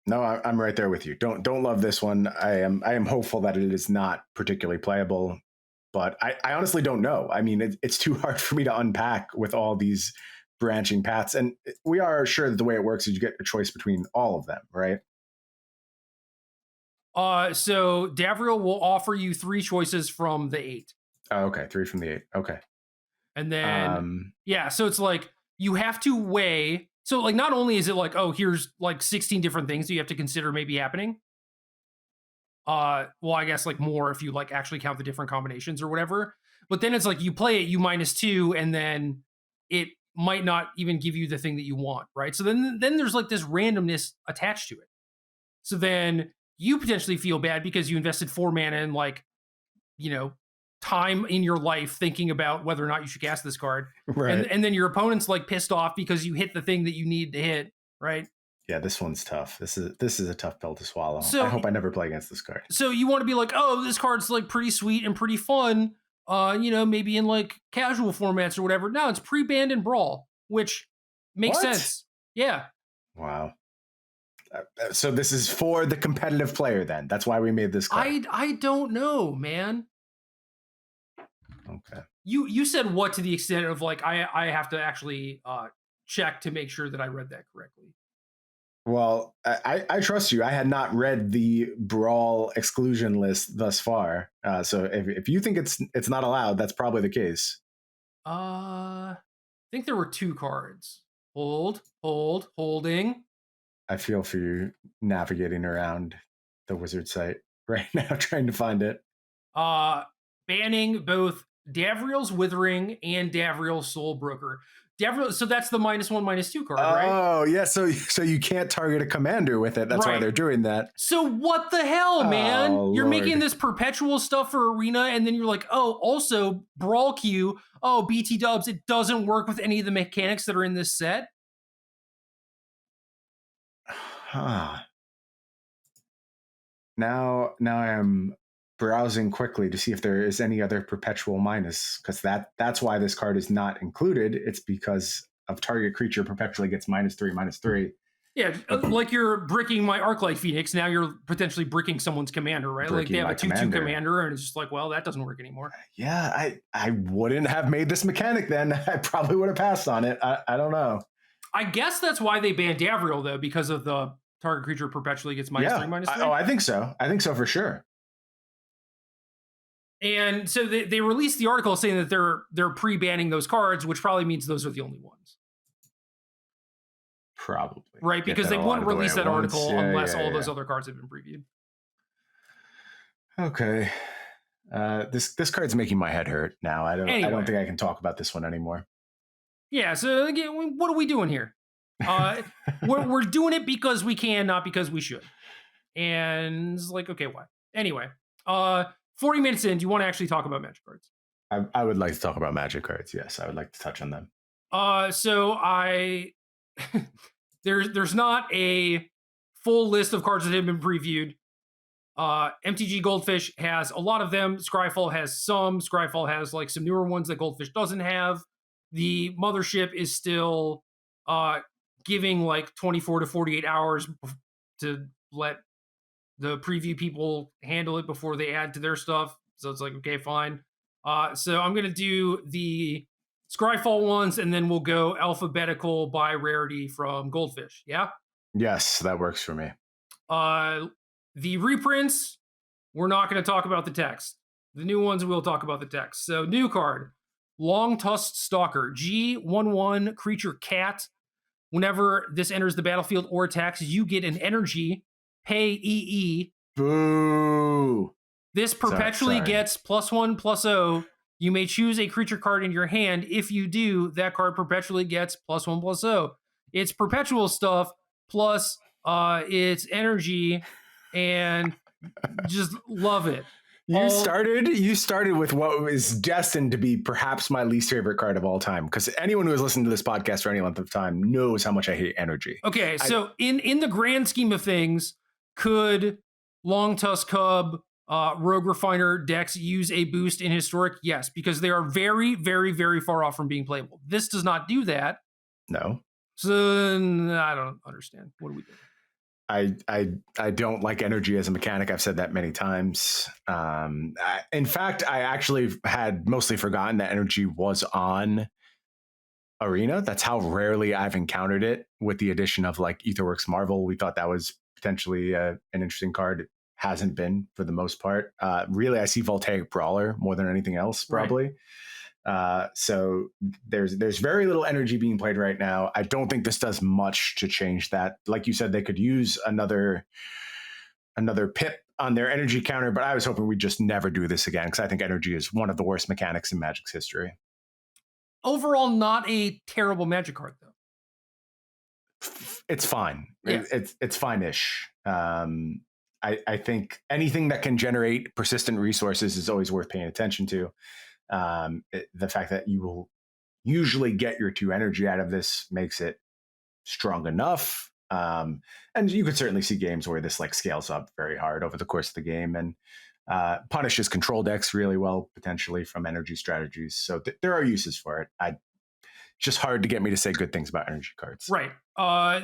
B: No, I'm right there with you. Don't love this one. I am hopeful that it is not particularly playable, but I honestly don't know. I mean, it's too hard for me to unpack with all these branching paths. And we are sure that the way it works is you get a choice between all of them, right?
A: So Davriel will offer you 3 choices from the 8.
B: Oh, okay. 3 from the 8. Okay.
A: And then, yeah, so it's like you have to weigh. So like, not only is it like, oh, here's like 16 different things you have to consider maybe happening. Well, I guess like more if you like actually count the different combinations or whatever. But then it's like you play it, you -2, and then it might not even give you the thing that you want, right? So then there's like this randomness attached to it. So then you potentially feel bad because you invested 4 mana and like, you know, time in your life thinking about whether or not you should cast this card.
B: Right.
A: And then your opponent's like pissed off because you hit the thing that you need to hit, right?
B: Yeah, this one's tough. This is a tough pill to swallow. So, I hope I never play against this card.
A: So you want to be like, oh, this card's like pretty sweet and pretty fun. You know, maybe in like casual formats or whatever. No, it's pre-banned in Brawl, which makes sense. Yeah.
B: Wow. So this is for the competitive player then. That's why we made this card.
A: I don't know, man.
B: Okay.
A: You said what to the extent of like I have to actually check to make sure that I read that correctly.
B: Well, I trust you. I had not read the Brawl exclusion list thus far. So if you think it's not allowed, that's probably the case.
A: I think there were 2 cards. Holding.
B: I feel for you navigating around the wizard site right now trying to find it.
A: Banning both Davriel's Withering and Davriel's Soul Broker. Davriel, so that's the -1/-2 card, right?
B: Oh, yeah. So you can't target a commander with it. That's why
A: Right.
B: they're doing that.
A: So what the hell, man?
B: Oh,
A: You're
B: Lord.
A: making this perpetual stuff for Arena, and then you're like, oh, also Brawl Q. Oh, BT Dubs, it doesn't work with any of the mechanics that are in this set.
B: Huh. Now I am browsing quickly to see if there is any other perpetual minus, because that's why this card is not included. It's because of target creature perpetually gets -3/-3.
A: Yeah, like you're bricking my Arclight Phoenix. Now you're potentially bricking someone's commander, right? Like they have a 2/2 commander, and it's just like, well, that doesn't work anymore.
B: Yeah, I wouldn't have made this mechanic then. I probably would have passed on it. I don't know.
A: I guess that's why they banned Davriel, though, because of the target creature perpetually gets -3/-3.
B: Oh, I think so. I think so for sure.
A: And so they released the article saying that they're pre-banning those cards, which probably means those are the only ones.
B: Probably.
A: Right, because they wouldn't release that article unless all those other cards have been previewed.
B: Okay. This card's making my head hurt now. I don't think I can talk about this one anymore.
A: Yeah, so again, what are we doing here? We're doing it because we can, not because we should. And it's like, okay, why? Anyway, 40 minutes in, do you want to actually talk about Magic cards?
B: I would like to talk about Magic cards. Yes, I would like to touch on them.
A: So there's not a full list of cards that have been previewed. MTG Goldfish has a lot of them. Scryfall has some. Scryfall has like some newer ones that Goldfish doesn't have. The mothership is still giving like 24 to 48 hours to let the preview people handle it before they add to their stuff. So it's like, okay, fine. So I'm going to do the Scryfall ones, and then we'll go alphabetical by rarity from Goldfish. Yeah?
B: Yes, that works for me.
A: The reprints, we're not going to talk about the text. The new ones, we'll talk about the text. So new card, Longtusk Stalker, G1/1 creature cat. Whenever this enters the battlefield or attacks, you get an energy, pay EE.
B: Boo!
A: This perpetually gets +1/+0. You may choose a creature card in your hand. If you do, that card perpetually gets +1/+0. It's perpetual stuff plus its energy, and just love it.
B: You started with what was destined to be perhaps my least favorite card of all time, because anyone who has listened to this podcast for any length of time knows how much I hate energy.
A: Okay, so in the grand scheme of things, could Longtusk Cub, Rogue Refiner decks use a boost in Historic? Yes, because they are very, very, very far off from being playable. This does not do that.
B: No.
A: So I don't understand. What do we do?
B: I don't like energy as a mechanic. I've said that many times. In fact, I actually had mostly forgotten that energy was on Arena. That's how rarely I've encountered it. With the addition of like Aetherworks Marvel, we thought that was potentially an interesting card. It hasn't been for the most part. Really, I see Voltaic Brawler more than anything else, probably. Right. So there's very little energy being played right now. I don't think this does much to change that. Like you said, they could use another pip on their energy counter, but I was hoping we'd just never do this again, because I think energy is one of the worst mechanics in Magic's history.
A: Overall, not a terrible Magic card, though.
B: It's fine.
A: Yeah.
B: It's fine-ish. I think anything that can generate persistent resources is always worth paying attention to. The fact that you will usually get your 2 energy out of this makes it strong enough. And you could certainly see games where this like scales up very hard over the course of the game and punishes control decks really well, potentially, from energy strategies. So there are uses for it. It's just hard to get me to say good things about energy cards.
A: Right.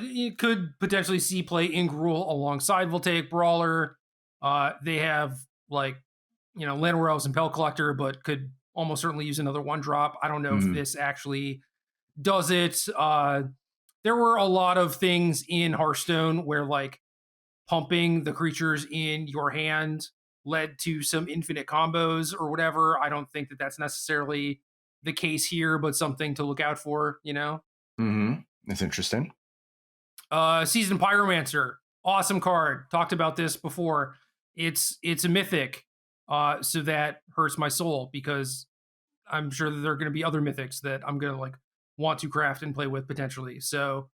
A: You could potentially see play Ingrul alongside Voltaic Brawler. They have like, Llanowar Elves and Pel Collector, but could almost certainly use another 1-drop. I don't know if this actually does it. There were a lot of things in Hearthstone where like pumping the creatures in your hand led to some infinite combos or whatever. I don't think that that's necessarily the case here, but something to look out for,
B: That's interesting.
A: Seasoned Pyromancer, awesome card. Talked about this before. It's a mythic. So that hurts my soul, because I'm sure that there are going to be other mythics that I'm going to like want to craft and play with potentially. So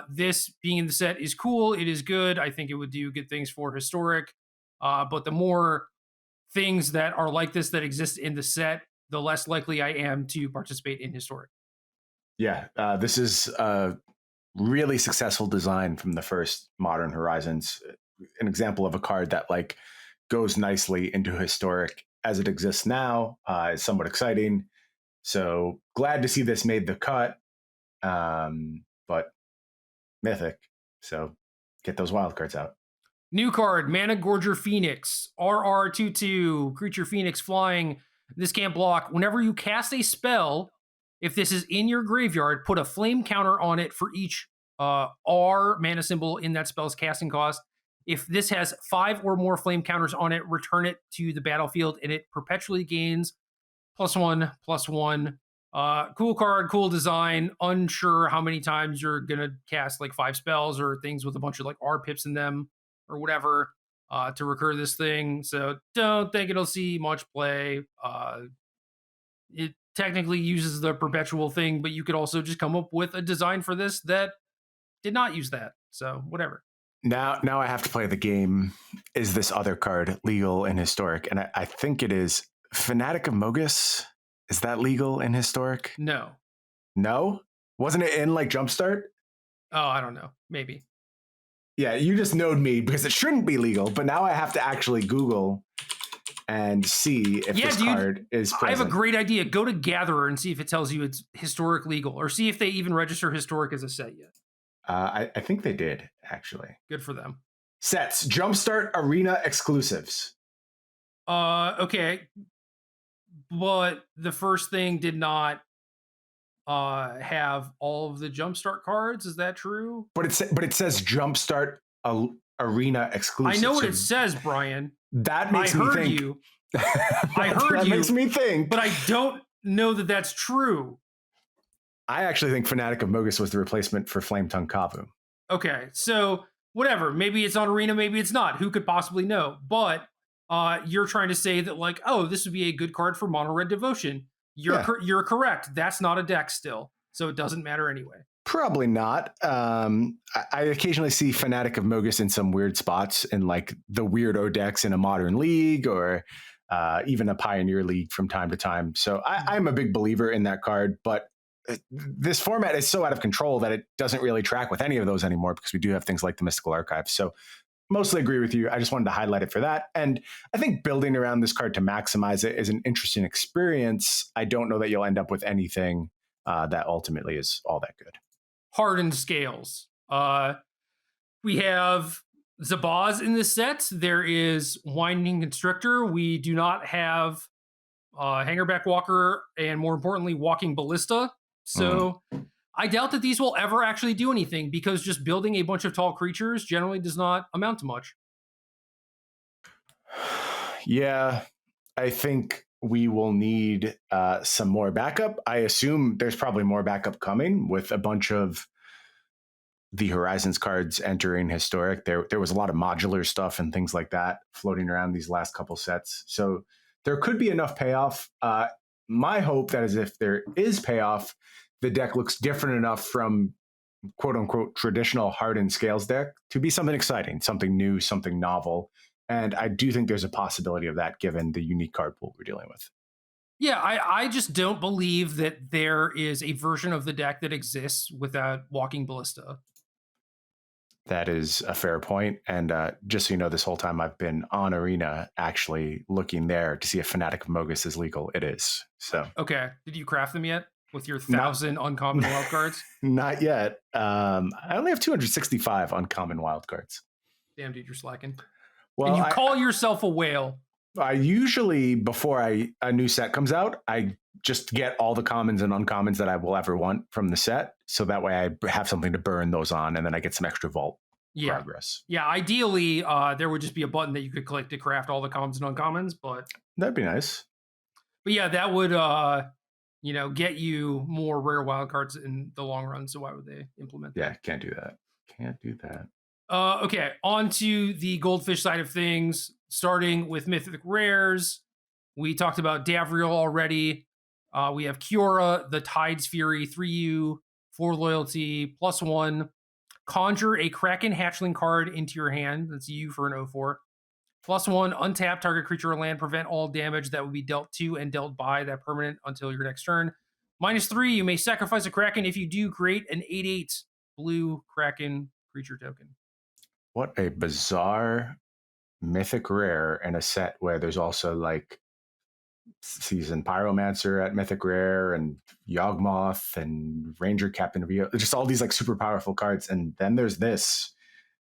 A: this being in the set is cool. It is good. I think it would do good things for Historic. But the more things that are like this that exist in the set, the less likely I am to participate in Historic.
B: Yeah, this is a really successful design from the first Modern Horizons. An example of a card that like goes nicely into Historic as it exists now. Is somewhat exciting. So glad to see this made the cut. But Mythic. So get those wildcards out.
A: New card, Managorger Phoenix, RR22, creature Phoenix flying. This can't block. Whenever you cast a spell, if this is in your graveyard, put a flame counter on it for each R mana symbol in that spell's casting cost. If this has 5 or more flame counters on it, return it to the battlefield, and it perpetually gains +1/+1. Cool card, cool design. Unsure how many times you're gonna cast like 5 spells or things with a bunch of like R pips in them or whatever to recur this thing. So don't think it'll see much play. It technically uses the perpetual thing, but you could also just come up with a design for this that did not use that. So whatever.
B: Now I have to play the game. Is this other card legal in Historic? And I think it is. Fanatic of Mogus. Is that legal in Historic?
A: No.
B: No? Wasn't it in like Jumpstart?
A: Oh, I don't know. Maybe.
B: Yeah, you just knowed me because it shouldn't be legal, but now I have to actually Google and see if this card is present.
A: I have a great idea. Go to Gatherer and see if it tells you it's Historic legal, or see if they even register Historic as a set yet.
B: I think they did, actually.
A: Good for them.
B: Sets. Jumpstart Arena exclusives.
A: Okay. But the first thing did not have all of the Jumpstart cards. Is that true?
B: But it says Jumpstart Arena exclusive.
A: I know what it says, Brian.
B: That makes me think.
A: I heard you. I heard
B: that
A: you.
B: Makes me think.
A: But I don't know that that's true.
B: I actually think Fanatic of Mogus was the replacement for Flame Tongue Kavu.
A: Okay, so whatever. Maybe it's on Arena, maybe it's not. Who could possibly know? But you're trying to say that, like, oh, this would be a good card for Mono Red Devotion. You're correct. That's not a deck still, so it doesn't matter anyway.
B: Probably not. I occasionally see Fanatic of Mogus in some weird spots in like the weirdo decks in a Modern League or even a Pioneer League from time to time. So I'm a big believer in that card, but this format is so out of control that it doesn't really track with any of those anymore because we do have things like the Mystical Archive. So mostly agree with you. I just wanted to highlight it for that. And I think building around this card to maximize it is an interesting experience. I don't know that you'll end up with anything that ultimately is all that good.
A: Hardened Scales. We have Zabaz in this set. There is Winding Constrictor. We do not have Hangerback Walker, and more importantly, Walking Ballista. So I doubt that these will ever actually do anything because just building a bunch of tall creatures generally does not amount to much.
B: Yeah, I think we will need some more backup. I assume there's probably more backup coming with a bunch of the Horizons cards entering Historic. There was a lot of modular stuff and things like that floating around these last couple sets. So there could be enough payoff. My hope that is if there is payoff, the deck looks different enough from quote unquote traditional Hardened Scales deck to be something exciting, something new, something novel. And I do think there's a possibility of that given the unique card pool we're dealing with.
A: Yeah, I just don't believe that there is a version of the deck that exists without Walking Ballista.
B: That is a fair point. And just so you know, this whole time I've been on Arena actually looking there to see if Fanatic of Mogus is legal. It is. So
A: okay. Did you craft them yet with your 1,000 uncommon wildcards?
B: Not yet. I only have 265 uncommon wildcards. Damn,
A: dude, you're slacking.
B: Well,
A: and you call yourself a whale.
B: I usually, before a new set comes out, I just get all the commons and uncommons that I will ever want from the set. So that way I have something to burn those on, and then I get some extra vault progress. Yeah,
A: ideally, there would just be a button that you could click to craft all the commons and uncommons, but...
B: That'd be nice.
A: But yeah, that would, get you more rare wildcards in the long run, so why would they implement that?
B: Yeah, can't do that. Can't do that.
A: Okay, on to the Goldfish side of things, starting with Mythic Rares. We talked about Davriel already. We have Kiora, the Tide's Fury, 3U, 4 loyalty, +1. Conjure a Kraken Hatchling card into your hand. That's you for an 0/4. +1, untap target creature or land, prevent all damage that would be dealt to and dealt by that permanent until your next turn. -3, you may sacrifice a Kraken. If you do, create an 8/8 blue Kraken creature token.
B: What a bizarre mythic rare in a set where there's also like seasoned Pyromancer at mythic rare and Yawgmoth and Ranger Captain of EO, just all these like super powerful cards. And then there's this.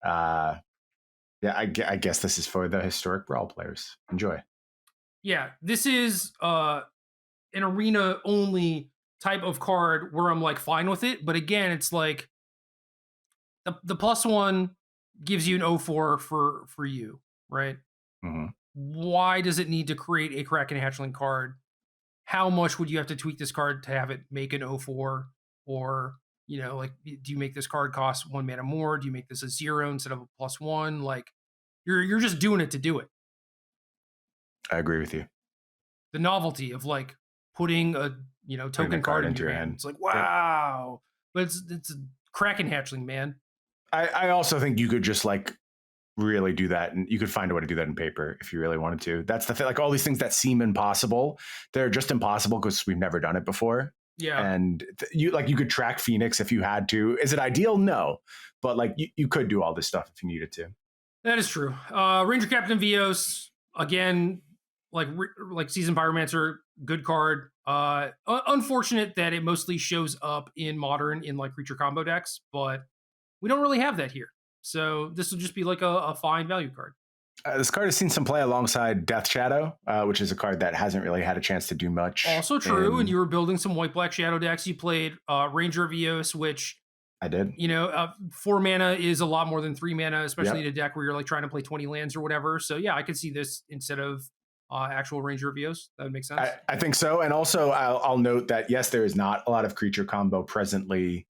B: Yeah, I guess this is for the historic Brawl players. Enjoy.
A: Yeah, this is an arena only type of card where I'm like fine with it. But again, it's like the +1 gives you an 0/4 for you, right?
B: Mm-hmm.
A: Why does it need to create a Kraken Hatchling card? How much would you have to tweak this card to have it make an 0/4? Or, like, do you make this card cost 1 mana more? Do you make this a 0 instead of a +1? Like, you're just doing it to do it.
B: I agree with you.
A: The novelty of like putting a token card into your hand. It's like, wow. But it's a Kraken Hatchling, man.
B: I also think you could just like really do that, and you could find a way to do that in paper if you really wanted to. That's the thing. Like all these things that seem impossible, they're just impossible because we've never done it before.
A: Yeah.
B: And you could track Phoenix if you had to. Is it ideal? No, but like you could do all this stuff if you needed to.
A: That is true. Ranger Captain Vios, again, like Seasoned Pyromancer, good card. Unfortunate that it mostly shows up in Modern in like creature combo decks, but we don't really have that here. So this will just be like a fine value card.
B: This card has seen some play alongside Death Shadow, which is a card that hasn't really had a chance to do much.
A: Also true, and you were building some white-black Shadow decks. You played Ranger of Eos, which
B: I did.
A: 4 mana is a lot more than 3 mana, especially in a deck where you're like trying to play 20 lands or whatever. So yeah, I could see this instead of actual Ranger of Eos. That would make sense.
B: I think so. And also I'll note that yes, there is not a lot of creature combo presently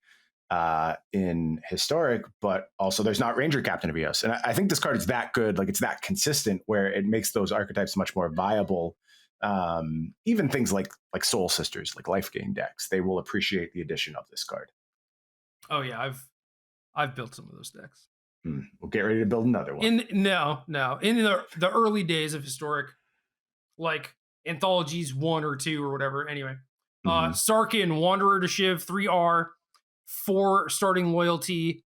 B: in Historic, but also there's not Ranger Captain of Eos. And I think this card is that good, like it's that consistent where it makes those archetypes much more viable. Even things like Soul Sisters, like life gain decks, they will appreciate the addition of this card.
A: Oh yeah, I've built some of those decks.
B: We'll get ready to build another one.
A: In the early days of Historic, like anthologies 1 or 2 or whatever. Anyway, Sarkhan, Wanderer to Shiv, 3R, 4 starting loyalty,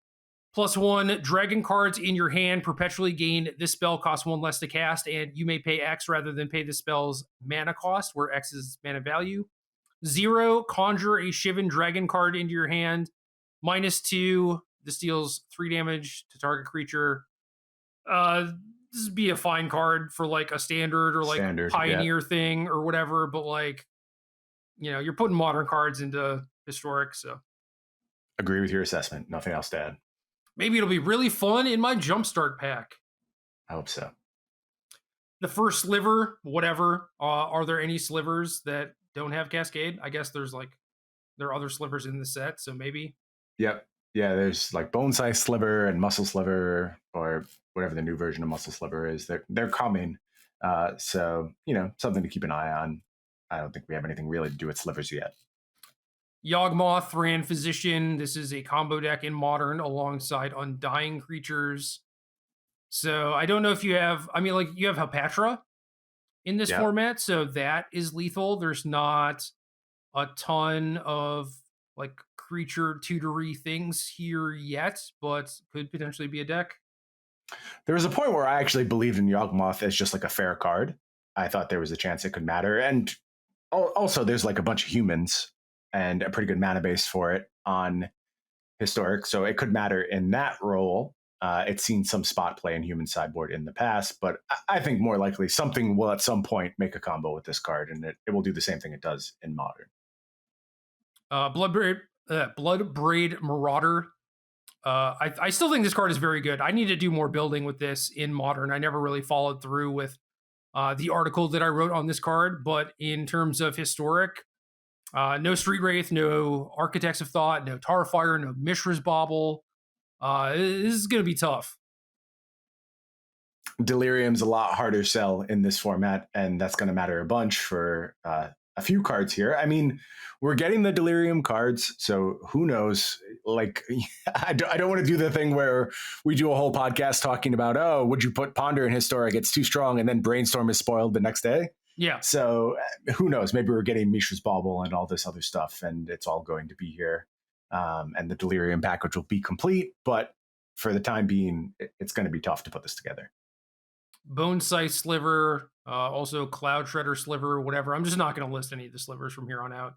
A: +1 dragon cards in your hand perpetually gain. This spell costs 1 less to cast, and you may pay X rather than pay the spell's mana cost, where X is mana value. 0, conjure a Shivan dragon card into your hand. -2, this deals 3 damage to target creature. This would be a fine card for like a standard or like pioneer thing or whatever, but like, you're putting modern cards into Historic, so.
B: Agree with your assessment. Nothing else to add.
A: Maybe it'll be really fun in my Jumpstart pack.
B: I hope so.
A: The First Sliver, whatever. Are there any slivers that don't have Cascade? I guess there are other slivers in the set, so maybe.
B: Yep. Yeah, there's like Bone Size Sliver and Muscle Sliver, or whatever the new version of Muscle Sliver is. They're coming. So, something to keep an eye on. I don't think we have anything really to do with slivers yet.
A: Yawgmoth, Thran, Physician. This is a combo deck in Modern alongside Undying Creatures. So I don't know if you have, you have Hapatra in this format, so that is lethal. There's not a ton of like creature tutory things here yet, but could potentially be a deck.
B: There was a point where I actually believed in Yawgmoth as just like a fair card. I thought there was a chance it could matter. And also there's like a bunch of humans and a pretty good mana base for it on Historic. So it could matter in that role. It's seen some spot play in human sideboard in the past, but I think more likely something will at some point make a combo with this card, and it will do the same thing it does in Modern.
A: Bloodbraid Marauder. I still think this card is very good. I need to do more building with this in Modern. I never really followed through with the article that I wrote on this card, but in terms of Historic, no Street Wraith, no Architects of Thought, no Tarfire, no Mishra's Bauble. This is going to be tough.
B: Delirium's a lot harder sell in this format, and that's going to matter a bunch for a a few cards here. I mean, we're getting the Delirium cards, so who knows? Like, I don't want to do the thing where we do a whole podcast talking about, oh, would you put Ponder in Historic? It's too strong, and then Brainstorm is spoiled the next day.
A: Yeah.
B: So who knows? Maybe we're getting Mishra's Bauble and all this other stuff, and it's all going to be here. And the Delirium package will be complete, but for the time being, it's going to be tough to put this together.
A: Bone Size Sliver, also Cloud Shredder Sliver, whatever. I'm just not going to list any of the slivers from here on out.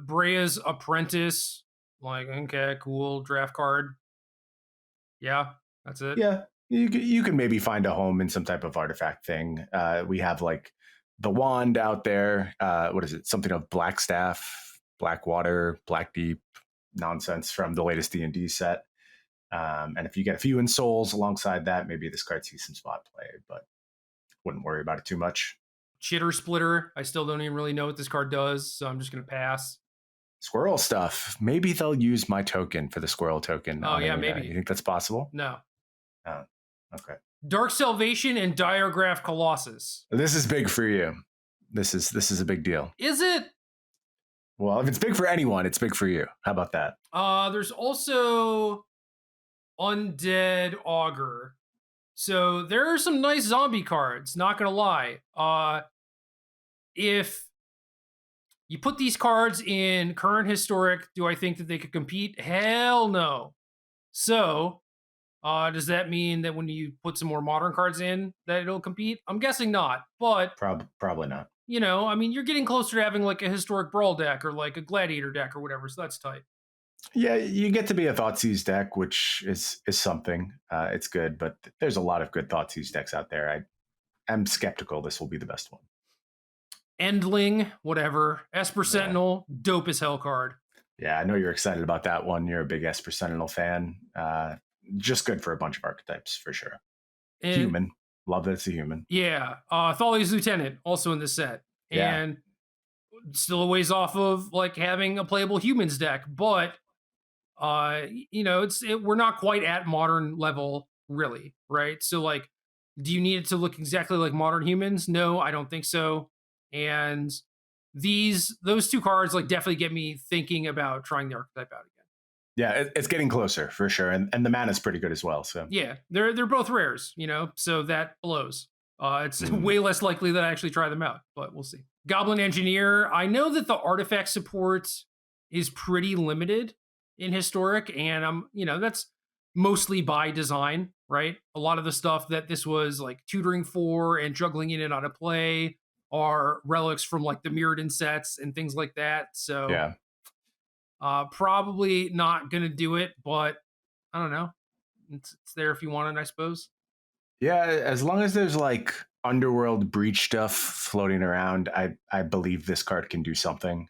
A: Breya's Apprentice, like, okay, cool, draft card. Yeah, that's it.
B: Yeah, you can maybe find a home in some type of artifact thing. We have like the wand out there. What is it? Something of Black Staff, Black Water, Black Deep nonsense from the latest D&D set. And if you get a few in souls alongside that, maybe this card sees some spot play, but wouldn't worry about it too much.
A: Chittersplitter, I still don't even really know what this card does, so I'm just going to pass.
B: Squirrel stuff. Maybe they'll use my token for the squirrel token.
A: Oh, yeah, maybe.
B: You think that's possible?
A: No.
B: Oh, okay.
A: Dark Salvation and Diregraf Colossus.
B: This is big for you. This is a big deal.
A: Is it?
B: Well, if it's big for anyone, it's big for you. How about that?
A: There's also Undead Auger. So there are some nice zombie cards, not gonna lie. If you put these cards in current Historic, do I think that they could compete? Hell no. So, does that mean that when you put some more modern cards in, that it'll compete? I'm guessing not, but
B: probably not.
A: You know, I mean, you're getting closer to having like a Historic Brawl deck or like a Gladiator deck or whatever, so that's tight.
B: Yeah, you get to be a Thoughtseize deck, which is something. It's good, but there's a lot of good Thoughtseize decks out there. I'm skeptical this will be the best one.
A: Endling, whatever. Esper Sentinel, dope as hell card.
B: Yeah, I know you're excited about that one. You're a big Esper Sentinel fan. Just good for a bunch of archetypes, for sure. And human. Love that it's a human.
A: Yeah. Thalia's Lieutenant, also in this set.
B: Yeah.
A: And still a ways off of like having a playable humans deck, but you know, we're not quite at modern level, really, right? So like, do you need it to look exactly like modern humans? No, I don't think so. And those two cards like definitely get me thinking about trying the archetype out again.
B: Yeah, it's getting closer for sure, and the mana's pretty good as well. So
A: yeah, they're both rares, you know, so that blows. It's way less likely that I actually try them out, but we'll see. Goblin Engineer, I know that the artifact support is pretty limited in Historic, and that's mostly by design, right? A lot of the stuff that this was like tutoring for and juggling in and out of play are relics from like the Mirrodin sets and things like that. So
B: yeah.
A: Probably not gonna do it, but I don't know. It's there if you want it, I suppose.
B: Yeah, as long as there's like Underworld Breach stuff floating around, I believe this card can do something.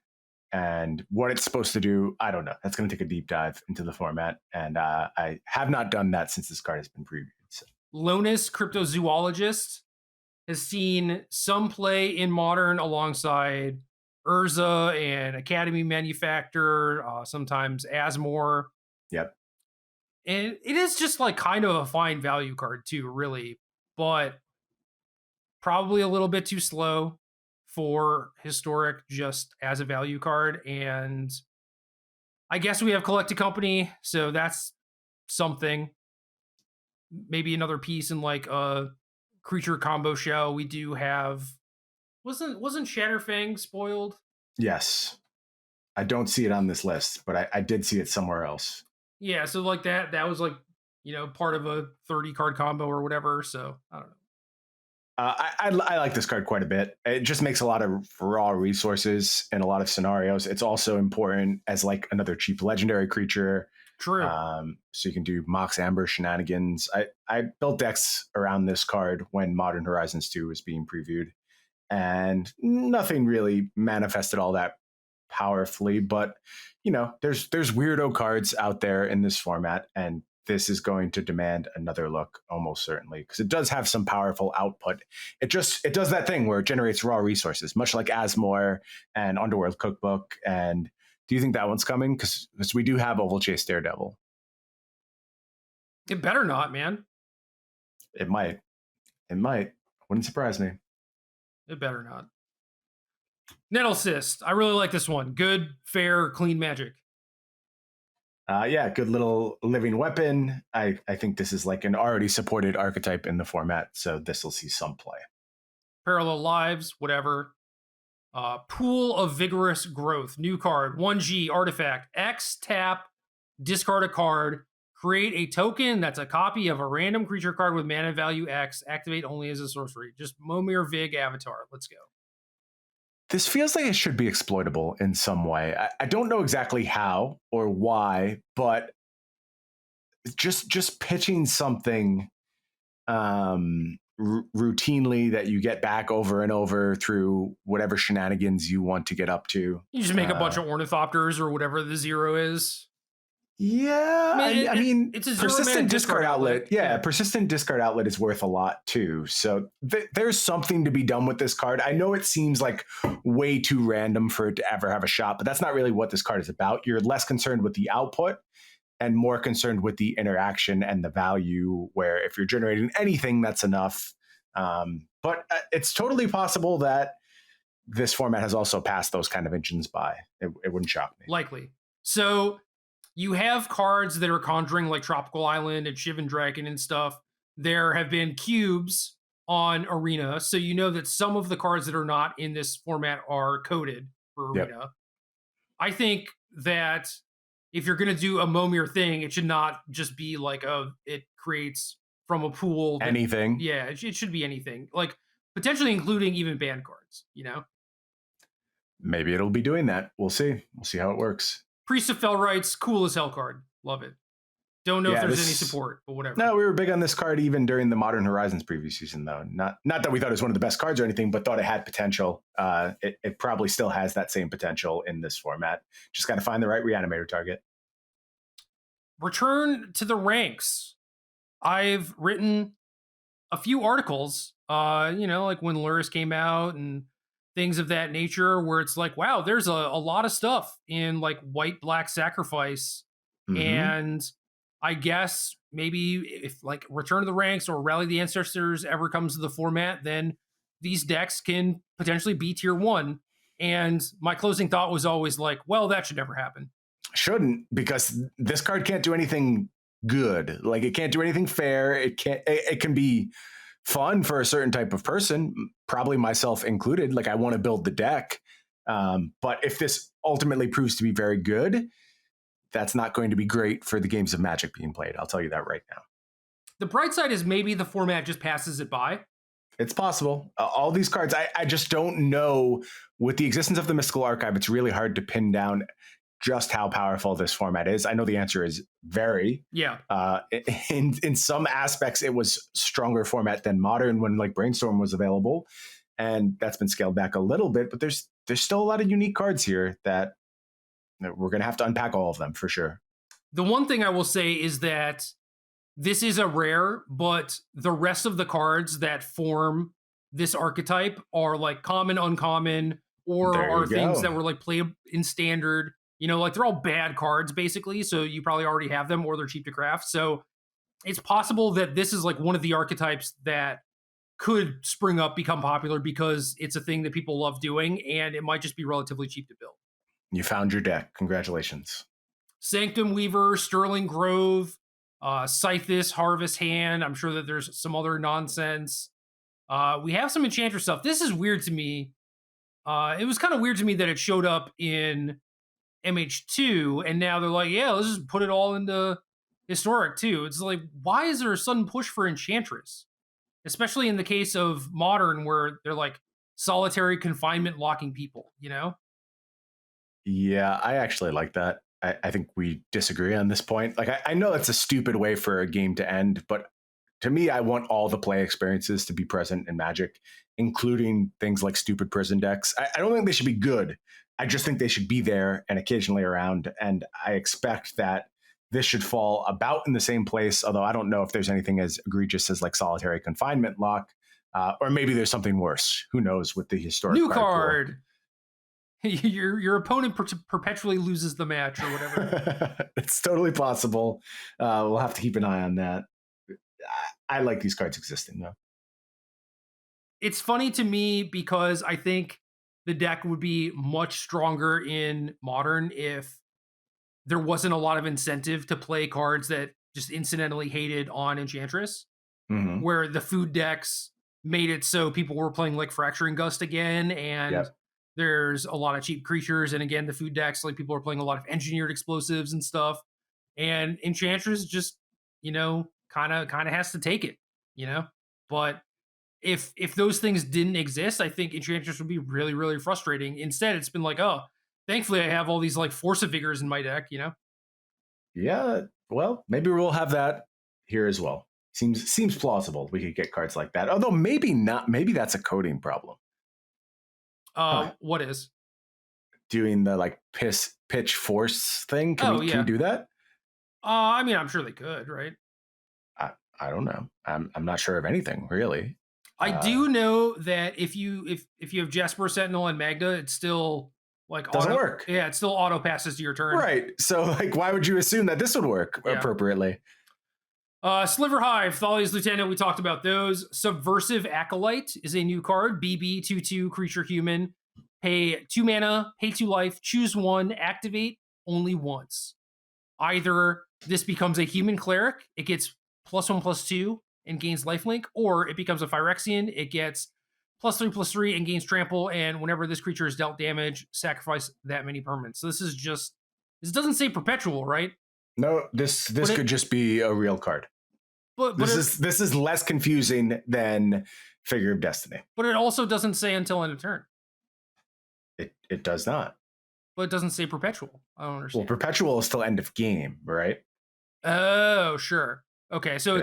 B: And what it's supposed to do, I don't know. That's going to take a deep dive into the format, and I have not done that since this card has been previewed. So.
A: Lonis, Cryptozoologist, has seen some play in Modern alongside Urza and Academy Manufacturer, sometimes Asmore.
B: Yep.
A: And it is just like kind of a fine value card too, really, but probably a little bit too slow for Historic just as a value card. And I guess we have Collected Company, so that's something. Maybe another piece in like a creature combo shell. We do have wasn't Shatterfang spoiled?
B: Yes. I don't see it on this list, but I did see it somewhere else.
A: Yeah, so like that was like, part of a 30 card combo or whatever, so I don't know.
B: I like this card quite a bit. It just makes a lot of raw resources in a lot of scenarios. It's also important as like another cheap legendary creature.
A: True.
B: So you can do Mox Amber shenanigans. I built decks around this card when Modern Horizons 2 was being previewed, and nothing really manifested all that powerfully. But there's weirdo cards out there in this format, and this is going to demand another look almost certainly, because it does have some powerful output. It does that thing where it generates raw resources, much like Asmore and Underworld Cookbook. And do you think that one's coming? Because we do have Oval Chase Daredevil.
A: It better not, man.
B: It might. Wouldn't surprise me.
A: It better not. Nettlecyst. I really like this one. Good, fair, clean magic.
B: Yeah, good little living weapon. I think this is like an already supported archetype in the format, so this will see some play.
A: Parallel lives, whatever. Pool of Vigorous Growth. New card. 1G artifact. X tap, discard a card. Create a token that's a copy of a random creature card with mana value X. Activate only as a sorcery. Just Momir Vig Avatar. Let's go.
B: This feels like it should be exploitable in some way. I don't know exactly how or why, but just pitching something routinely that you get back over and over through whatever shenanigans you want to get up to.
A: You just make a bunch of Ornithopters or whatever the 0 is.
B: Yeah, I mean
A: it's a
B: persistent discard outlet. Yeah, persistent discard outlet is worth a lot too. So there's something to be done with this card. I know it seems like way too random for it to ever have a shot, but that's not really what this card is about. You're less concerned with the output and more concerned with the interaction and the value, where if you're generating anything, that's enough. But it's totally possible that this format has also passed those kind of engines by. It wouldn't shock me.
A: Likely. So you have cards that are conjuring like Tropical Island and Shiv and Dragon and stuff. There have been cubes on Arena, so you know that some of the cards that are not in this format are coded for Arena. Yep. I think that if you're going to do a Momir thing, it should not just be like it creates from a pool.
B: Anything.
A: Yeah, it should be anything. Like potentially including even banned cards, you know?
B: Maybe it'll be doing that. We'll see. We'll see how it works.
A: Priest of Felrites, cool as hell card. Love it. Don't know if there's any support, but whatever.
B: No, we were big on this card even during the Modern Horizons preview season, though. Not that we thought it was one of the best cards or anything, but thought it had potential. It probably still has that same potential in this format. Just got to find the right reanimator target.
A: Return to the ranks. I've written a few articles, like when Luris came out and things of that nature, where it's like, wow, there's a lot of stuff in like white-black sacrifice. Mm-hmm. And I guess maybe if like Return to the Ranks or Rally the Ancestors ever comes to the format, then these decks can potentially be tier 1. And my closing thought was always like, well, that should never happen.
B: Shouldn't, because this card can't do anything good. Like it can't do anything fair. It can be fun for a certain type of person, probably myself included. Like I want to build the deck. But if this ultimately proves to be very good, that's not going to be great for the games of Magic being played. I'll tell you that right now.
A: The bright side is maybe the format just passes it by.
B: It's possible. All these cards, I just don't know. With the existence of the Mystical Archive, it's really hard to pin down just how powerful this format is. I know the answer is very.
A: Yeah.
B: In some aspects, it was stronger format than Modern when like Brainstorm was available, and that's been scaled back a little bit. But there's still a lot of unique cards here that we're going to have to unpack all of them for sure.
A: The one thing I will say is that this is a rare, but the rest of the cards that form this archetype are like common, uncommon, or are things that were like played in standard. Like they're all bad cards basically, so you probably already have them or they're cheap to craft. So it's possible that this is like one of the archetypes that could spring up, become popular because it's a thing that people love doing, and it might just be relatively cheap to build.
B: You found your deck. Congratulations.
A: Sanctum Weaver, Sterling Grove, Scythis, Harvest Hand. I'm sure that there's some other nonsense. We have some Enchantress stuff. This is weird to me. It was kind of weird to me that it showed up in MH2, and now they're like, yeah, let's just put it all into Historic too. It's like, why is there a sudden push for Enchantress? Especially in the case of Modern, where they're like solitary confinement locking people,
B: Yeah, I actually like that. I think we disagree on this point. Like, I know that's a stupid way for a game to end, but to me, I want all the play experiences to be present in Magic, including things like stupid prison decks. I don't think they should be good. I just think they should be there and occasionally around. And I expect that this should fall about in the same place, although I don't know if there's anything as egregious as like solitary confinement lock, or maybe there's something worse. Who knows with the historic
A: new card. Your opponent perpetually loses the match or whatever.
B: It's totally possible. We'll have to keep an eye on that. I like these cards existing though.
A: It's funny to me because I think the deck would be much stronger in Modern if there wasn't a lot of incentive to play cards that just incidentally hated on Enchantress,
B: Mm-hmm.
A: where the food decks made it so people were playing like Fracturing Gust again, and
B: Yep.
A: there's a lot of cheap creatures, and again, the food decks, like people are playing a lot of engineered explosives and stuff, and Enchantress just, kind of has to take it, but if those things didn't exist, I think Enchantress would be really, really frustrating. Instead, it's been like, oh, thankfully I have all these like Force of Vigors in my deck.
B: Yeah. Well, maybe we'll have that here as well. Seems plausible. We could get cards like that. Although maybe not. Maybe that's a coding problem.
A: What is?
B: Doing the like pitch force thing. Can we do that?
A: I mean, I'm sure they could, right?
B: I don't know. I'm not sure of anything really.
A: I do know that if you have Jasper, Sentinel, and Magda, it's still like
B: doesn't work.
A: Yeah, it still auto passes to your turn.
B: Right. So like, why would you assume that this would work appropriately?
A: Sliver Hive, Thalia's Lieutenant. We talked about those. Subversive Acolyte is a new card. BB 2/2 creature human. Pay 2 mana, pay 2 life, choose 1, activate only once. Either this becomes a human cleric, it gets +1/+2 and gains lifelink, or it becomes a Phyrexian, it gets +3/+3 and gains trample, and whenever this creature is dealt damage, sacrifice that many permanents. So this doesn't say perpetual, right?
B: No, this could just be a real card. But this is less confusing than Figure of Destiny.
A: But it also doesn't say until end of turn.
B: It does not.
A: But it doesn't say perpetual. I don't understand.
B: Well, perpetual is still end of game, right?
A: Oh, sure. Okay, so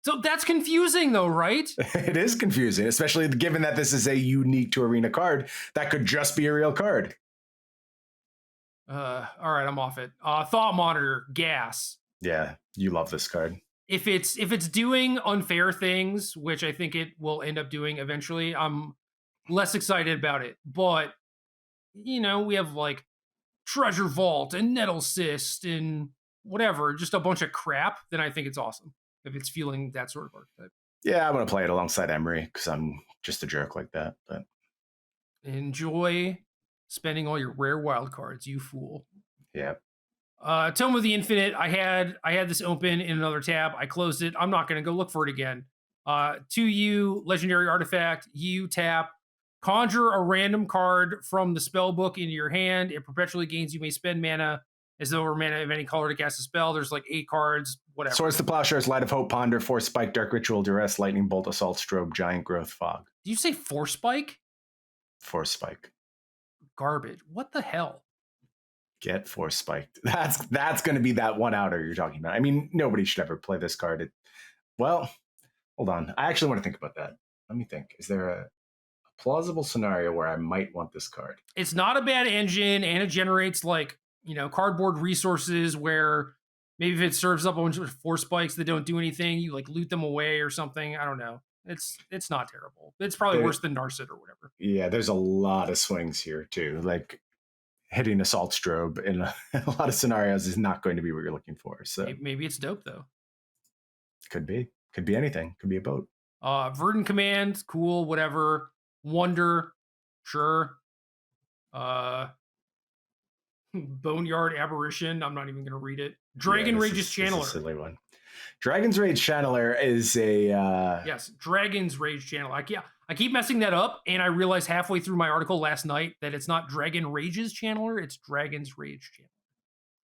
A: so that's confusing though, right?
B: It is confusing, especially given that this is a unique to Arena card that could just be a real card.
A: All right, I'm off it. Thought Monitor, gas.
B: Yeah, you love this card.
A: If it's doing unfair things, which I think it will end up doing eventually, I'm less excited about it. But we have like Treasure Vault and Nettlecyst and whatever, just a bunch of crap, then I think it's awesome if it's feeling that sort of archetype.
B: Yeah, I'm going to play it alongside Emery because I'm just a jerk like that. But
A: enjoy spending all your rare wild cards, you fool.
B: Yeah.
A: Tome of the Infinite, I had this open in another tab. I closed it. I'm not going to go look for it again. 2U, Legendary Artifact, you tap, conjure a random card from the spell book into your hand. It perpetually gains. You may spend mana as though we're mana of any color to cast a spell. There's like 8 cards, whatever.
B: Swords to Plowshares, Light of Hope, Ponder, Force Spike, Dark Ritual, Duress, Lightning Bolt, Assault, Strobe, Giant Growth, Fog.
A: Did you say Force Spike?
B: Force Spike.
A: Garbage. What the hell?
B: Get Force Spiked. That's going to be that one outer you're talking about. I mean, nobody should ever play this card. Well, hold on. I actually want to think about that. Let me think. Is there a plausible scenario where I might want this card?
A: It's not a bad engine, and it generates like cardboard resources where maybe if it serves up a bunch of Force Spikes that don't do anything, you like loot them away or something. I don't know. It's not terrible. It's probably worse than Narset or whatever.
B: Yeah, there's a lot of swings here too. Like hitting Assault Strobe in a lot of scenarios is not going to be what you're looking for. So
A: maybe it's dope though.
B: Could be anything. Could be a boat.
A: Verdant Command, cool, whatever. Wonder, sure. Boneyard Aberration, I'm not even going to read it. Dragon Rage's Channeler.
B: This is a silly one. Dragon's Rage Channeler is a...
A: Yes, Dragon's Rage Channeler. I keep messing that up, and I realized halfway through my article last night that it's not Dragon Rage's Channeler, it's Dragon's Rage Channeler.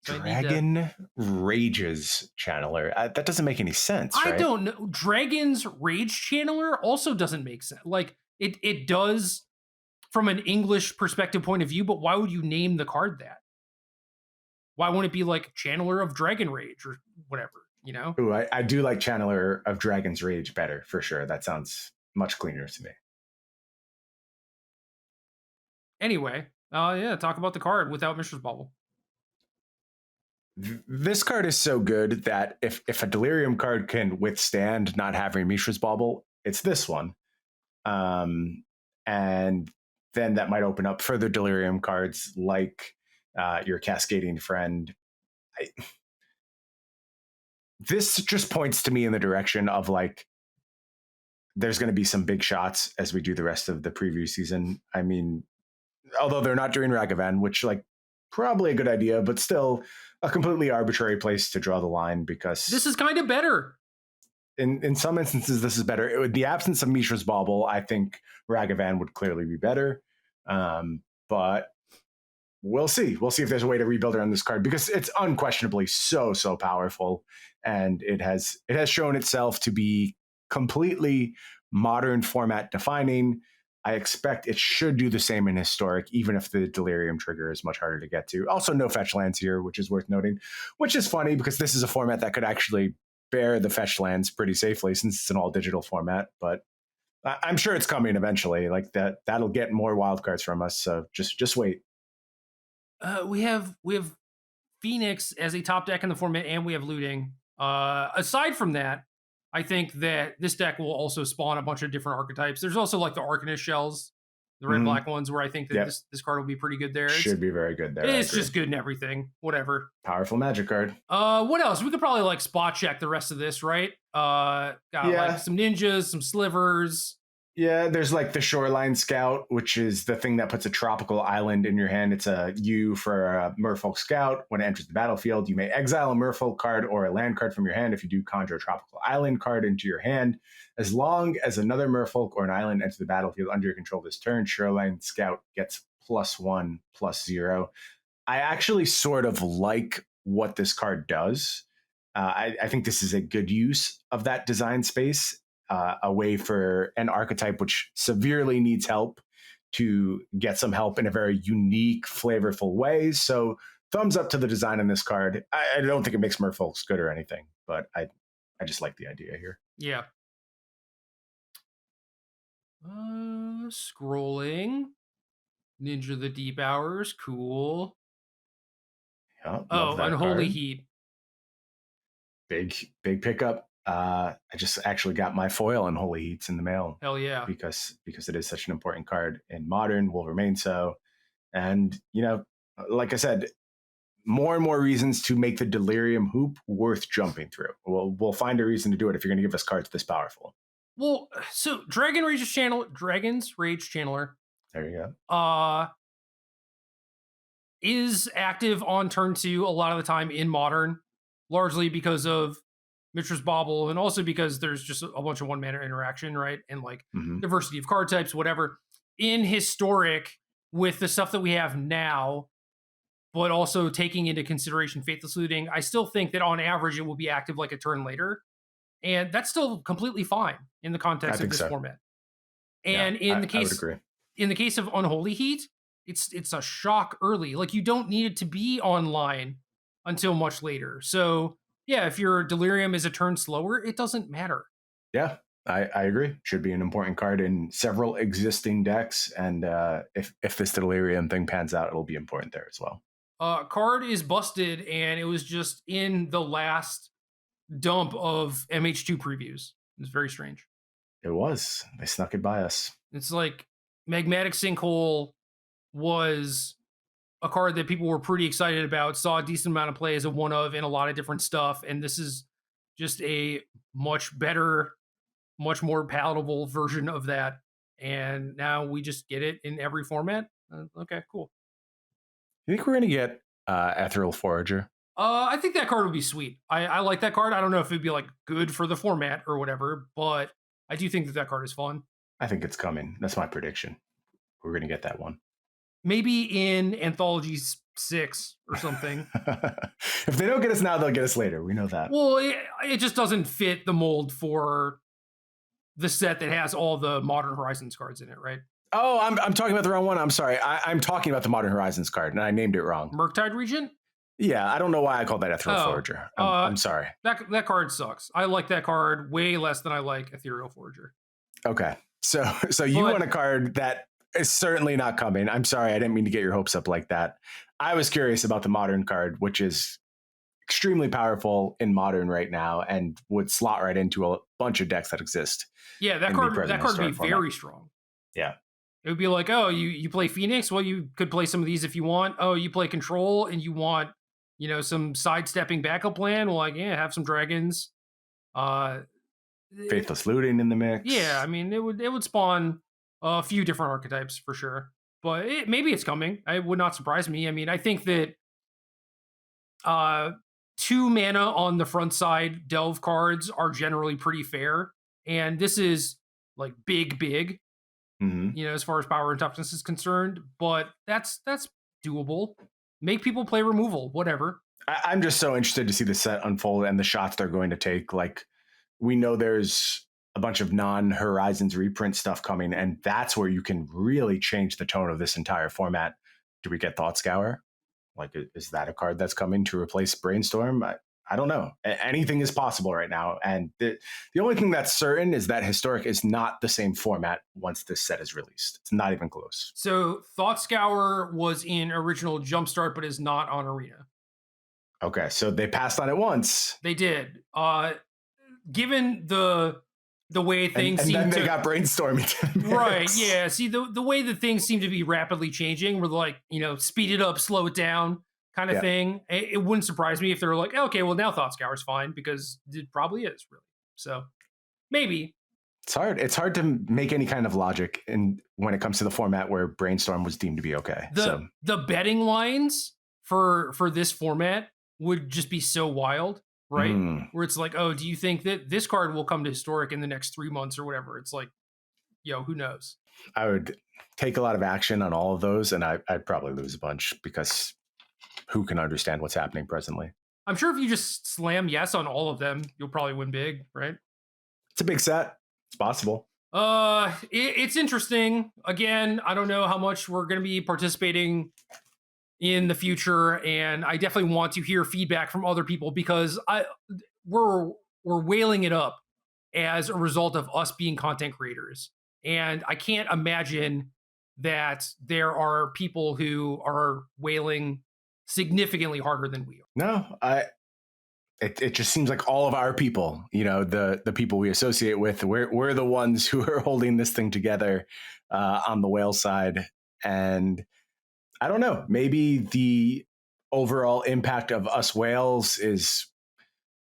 A: So
B: Dragon Rage's Channeler. That doesn't make any sense, right?
A: I don't know. Dragon's Rage Channeler also doesn't make sense. Like, it does from an English perspective point of view, but why would you name the card that? Why won't it be like Channeler of Dragon Rage or whatever,
B: Ooh, I do like Channeler of Dragon's Rage better, for sure. That sounds much cleaner to me.
A: Anyway, talk about the card without Mishra's Bauble.
B: This card is so good that if a Delirium card can withstand not having Mishra's Bauble, it's this one. And then that might open up further Delirium cards like your Cascading Friend. This just points to me in the direction of like, there's going to be some big shots as we do the rest of the preview season. I mean, although they're not doing Ragavan, which like probably a good idea, but still a completely arbitrary place to draw the line because
A: this is kind of better.
B: In some instances, this is better. It would, the absence of Mishra's Bauble, I think Ragavan would clearly be better. But we'll see. We'll see if there's a way to rebuild around this card because it's unquestionably so powerful, and it has shown itself to be completely modern format defining. I expect it should do the same in Historic, even if the Delirium trigger is much harder to get to. Also, no fetch lands here, which is worth noting, which is funny because this is a format that could actually bear the fetch lands pretty safely since it's an all digital format, but I'm sure it's coming eventually. Like that'll get more wildcards from us. So just wait.
A: We have Phoenix as a top deck in the format, and we have looting. Aside from that, I think that this deck will also spawn a bunch of different archetypes. There's also like the Arcanist shells, the red black ones, where I think that this card will be pretty good there.
B: Should be very good there.
A: It's just good in everything. Whatever.
B: Powerful magic card.
A: What else? We could probably like spot check the rest of this, right? Got like some ninjas, some slivers.
B: Yeah, there's like the Shoreline Scout, which is the thing that puts a tropical island in your hand. It's a U for a Merfolk Scout. When it enters the battlefield, you may exile a Merfolk card or a land card from your hand. If you do, conjure a tropical island card into your hand. As long as another Merfolk or an island enters the battlefield under your control this turn, Shoreline Scout gets +1/+0. I actually sort of like what this card does. I think this is a good use of that design space. A way for an archetype which severely needs help to get some help in a very unique, flavorful way. So thumbs up to the design on this card. I don't think it makes Merfolks good or anything, but I just like the idea here.
A: Yeah. Scrolling. Ninja the Deep Hours. Cool.
B: Yeah,
A: Unholy Heat.
B: Big pickup. I just actually got my foil on Holy Heats in the mail.
A: Hell yeah.
B: Because it is such an important card in Modern, will remain so. And, you know, like I said, more and more reasons to make the Delirium hoop worth jumping through. We'll find a reason to do it if you're going to give us cards this powerful.
A: Well, so Dragon's Rage Channeler.
B: There you go.
A: Is active on turn 2 a lot of the time in Modern, largely because of Mishra's Bauble, and also because there's just a bunch of one mana interaction, right? And like diversity of card types, whatever. In Historic, with the stuff that we have now, but also taking into consideration Faithless Looting, I still think that on average it will be active like a turn later. And that's still completely fine in the context of this format. And in the case of Unholy Heat, it's a shock early. Like you don't need it to be online until much later. So yeah, if your Delirium is a turn slower, it doesn't matter.
B: Yeah, I agree. Should be an important card in several existing decks. And if this Delirium thing pans out, it'll be important there as well.
A: Card is busted, and it was just in the last dump of MH2 previews. It's very strange.
B: It was. They snuck it by us.
A: It's like Magmatic Sinkhole was a card that people were pretty excited about, saw a decent amount of play as a one of in a lot of different stuff, and this is just a much better, much more palatable version of that. And now we just get it in every format. Okay, cool.
B: You think we're gonna get Ethereal Forager?
A: I think that card would be sweet. I like that card. I don't know if it'd be like good for the format or whatever, but I do think that card is fun.
B: I think it's coming. That's my prediction. We're gonna get that one.
A: Maybe in Anthology 6 or something.
B: If they don't get us now, they'll get us later. We know that.
A: Well, it just doesn't fit the mold for the set that has all the Modern Horizons cards in it, right?
B: Oh, I'm talking about the wrong one. I'm sorry. I'm talking about the Modern Horizons card, and I named it wrong.
A: Murktide Regent?
B: Yeah, I don't know why I called that Ethereal Forager. I'm sorry.
A: That card sucks. I like that card way less than I like Ethereal Forager.
B: Okay. So you want a card that is certainly not coming. I'm sorry, I didn't mean to get your hopes up like that. I was curious about the Modern card, which is extremely powerful in Modern right now and would slot right into a bunch of decks that exist.
A: Yeah, that card would be very strong.
B: Yeah.
A: It would be like, oh, you play Phoenix? Well, you could play some of these if you want. Oh, you play Control and you want, some sidestepping backup plan? Well, like, yeah, have some dragons.
B: Faithless Looting in the mix.
A: Yeah, I mean, it would spawn a few different archetypes for sure. but maybe it's coming. It would not surprise me. I mean, I think that 2 mana on the front side delve cards are generally pretty fair, and this is like big, as far as power and toughness is concerned. But that's doable. Make people play removal, whatever.
B: I'm just so interested to see the set unfold and the shots they're going to take. Like, we know there's a bunch of non-Horizons reprint stuff coming, and that's where you can really change the tone of this entire format. Do we get Thought Scour? Like, is that a card that's coming to replace Brainstorm? I don't know. Anything is possible right now. And the only thing that's certain is that Historic is not the same format once this set is released. It's not even close.
A: So Thought Scour was in original Jumpstart, but is not on Arena.
B: Okay, so they passed on it once.
A: They did. Given the way things
B: and
A: seem
B: then
A: to...
B: they got brainstorming.
A: Right, yeah. See, the way that things seem to be rapidly changing, we're like, speed it up, slow it down kind of thing. It wouldn't surprise me if they were like, okay, well, now Thought Scour is fine, because it probably is, really. So, maybe.
B: It's hard to make any kind of logic when it comes to the format where Brainstorm was deemed to be okay.
A: The betting lines for this format would just be so wild, right? Where it's like, oh, do you think that this card will come to Historic in the next 3 months or whatever? It's like, who knows?
B: I would take a lot of action on all of those, and I'd probably lose a bunch, because who can understand what's happening presently?
A: I'm sure if you just slam yes on all of them, you'll probably win big, right?
B: It's a big set. It's possible.
A: It's interesting. Again, I don't know how much we're going to be participating in the future, and I definitely want to hear feedback from other people, because we're whaling it up as a result of us being content creators, and I can't imagine that there are people who are whaling significantly harder than we are.
B: No, it just seems like all of our people, the people we associate with, we're the ones who are holding this thing together on the whale side. And I don't know, maybe the overall impact of us whales is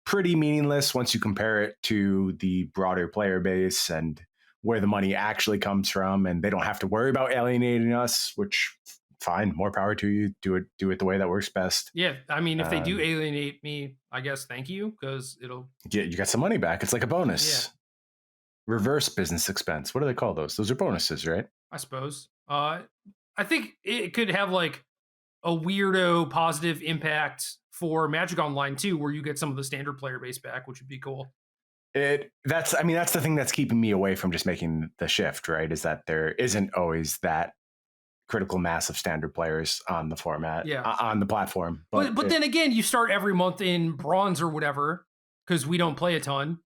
B: pretty meaningless once you compare it to the broader player base and where the money actually comes from, and they don't have to worry about alienating us, which fine, more power to you. Do it the way that works best.
A: Yeah, I mean, if they do alienate me, I guess thank you, because it'll...
B: Yeah, you got some money back. It's like a bonus. Yeah. Reverse business expense. What do they call those? Those are bonuses, right?
A: I suppose. I think it could have like a weirdo positive impact for Magic Online too, where you get some of the standard player base back, which would be cool.
B: That's the thing that's keeping me away from just making the shift, right? Is that there isn't always that critical mass of standard players on the format, on the platform.
A: But then again, you start every month in bronze or whatever, because we don't play a ton.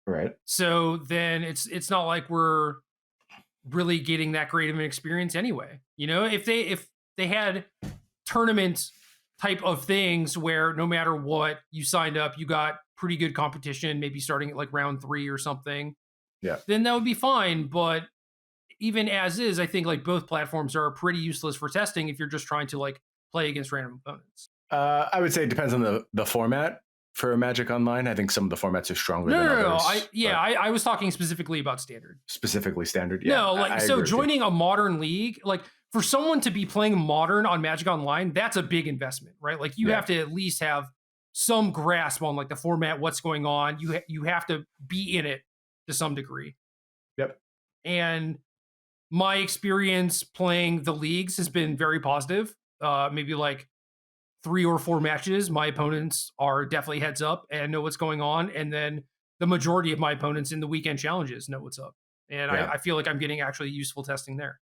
B: Right.
A: So then it's not like we're really getting that great of an experience anyway. If they had tournament type of things where no matter what you signed up, you got pretty good competition, maybe starting at like round 3 or something.
B: Yeah.
A: Then that would be fine. But even as is, I think like both platforms are pretty useless for testing if you're just trying to like play against random opponents.
B: I would say it depends on the format for Magic Online. I think some of the formats are stronger than others.
A: I was talking specifically about standard.
B: Specifically standard, yeah.
A: No, so joining a modern league, like for someone to be playing modern on Magic Online, that's a big investment, right? Like you have to at least have some grasp on like the format, what's going on. You have to be in it to some degree.
B: Yep.
A: And my experience playing the leagues has been very positive. Maybe like 3 or 4 matches, my opponents are definitely heads up and know what's going on. And then the majority of my opponents in the weekend challenges know what's up. And I feel like I'm getting actually useful testing there.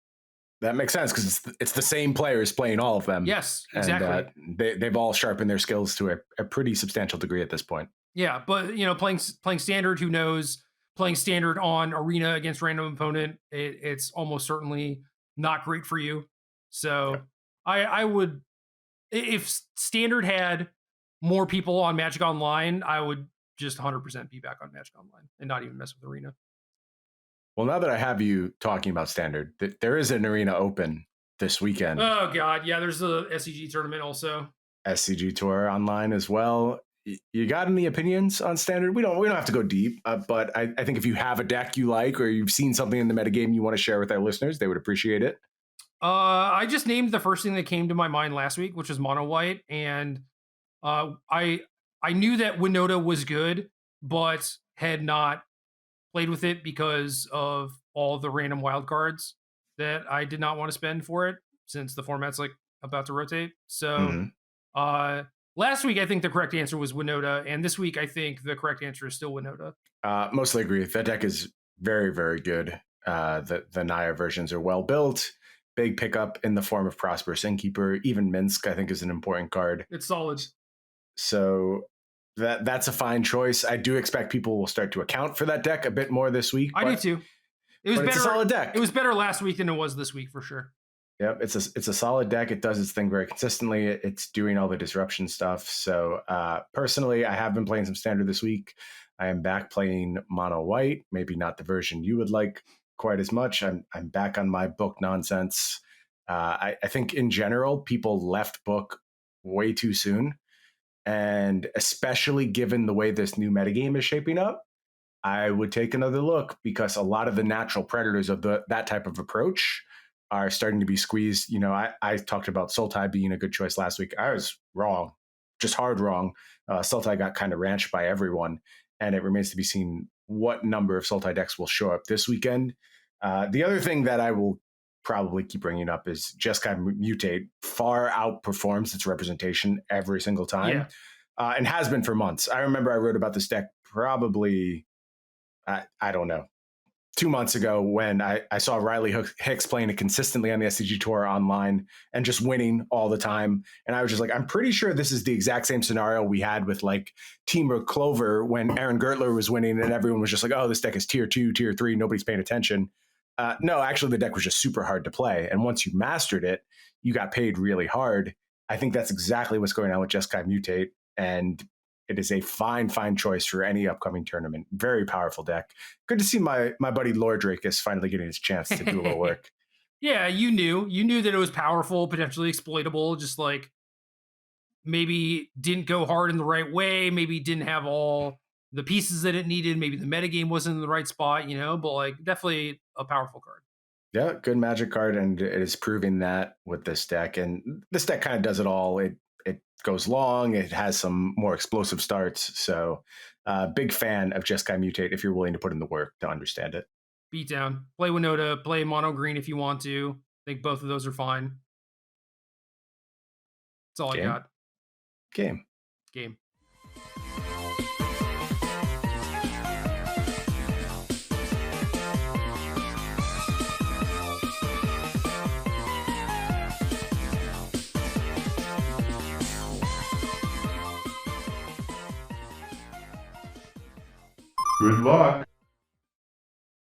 B: That makes sense, because it's the same players playing all of them.
A: Yes, exactly.
B: And they've all sharpened their skills to a pretty substantial degree at this point.
A: Yeah, but playing standard, who knows? Playing standard on arena against random opponent, it's almost certainly not great for you. So I would, if standard had more people on Magic Online, I would just 100% be back on Magic Online and not even mess with arena.
B: Well, now that I have you talking about standard, there is an arena open this weekend.
A: Oh God, yeah. There's the SCG tournament also.
B: SCG tour online as well. You got any opinions on standard? We don't have to go deep, but I think if you have a deck you like, or you've seen something in the metagame you want to share with our listeners, they would appreciate it.
A: I just named the first thing that came to my mind last week, which was mono white, and I knew that Winota was good, but had not played with it because of all the random wild cards that I did not want to spend for it, since the format's like about to rotate. So last week I think the correct answer was Winota, and this week I think the correct answer is still Winota.
B: Mostly agree. That deck is very, very good. The Naya versions are well built. Big pickup in the form of Prosperous Innkeeper. Even Minsk, I think, is an important card.
A: It's solid.
B: So that's a fine choice. I do expect people will start to account for that deck a bit more this week.
A: I do too. It was better.
B: It's a solid deck.
A: It was better last week than it was this week for sure.
B: Yep, it's a solid deck. It does its thing very consistently. It's doing all the disruption stuff. So personally, I have been playing some standard this week. I am back playing mono white. Maybe not the version you would like quite as much. I'm back on my book nonsense. I think in general, people left book way too soon. And especially given the way this new metagame is shaping up, I would take another look, because a lot of the natural predators of that type of approach are starting to be squeezed. You know, I talked about Sultai being a good choice last week. I was wrong, just hard wrong. Sultai got kind of ranched by everyone, and it remains to be seen what number of Sultai decks will show up this weekend. The other thing that I will probably keep bringing up is Jeskai Mutate far outperforms its representation every single time, and has been for months. I remember I wrote about this deck probably, I don't know, 2 months ago, when I saw Riley Hicks playing it consistently on the SCG Tour online and just winning all the time. And I was just like, I'm pretty sure this is the exact same scenario we had with like Team Clover when Aaron Gertler was winning and everyone was just like, oh, this deck is tier 2, tier 3, nobody's paying attention. No, actually the deck was just super hard to play. And once you mastered it, you got paid really hard. I think that's exactly what's going on with Jeskai Mutate. And it is a fine choice for any upcoming tournament. Very powerful deck. Good to see my buddy Lordrake is finally getting his chance to do a little work.
A: Yeah, you knew that it was powerful, potentially exploitable, just like maybe didn't go hard in the right way, maybe didn't have all the pieces that it needed, maybe the metagame wasn't in the right spot, but like definitely a powerful card.
B: Yeah, good Magic card, and it is proving that with this deck. And this deck kind of does it all. It goes long. It has some more explosive starts. So big fan of Jeskai Mutate if you're willing to put in the work to understand it.
A: Beatdown. Play Winota, play mono green if you want to. I think both of those are fine. That's all I got.
B: Game.
C: Good luck.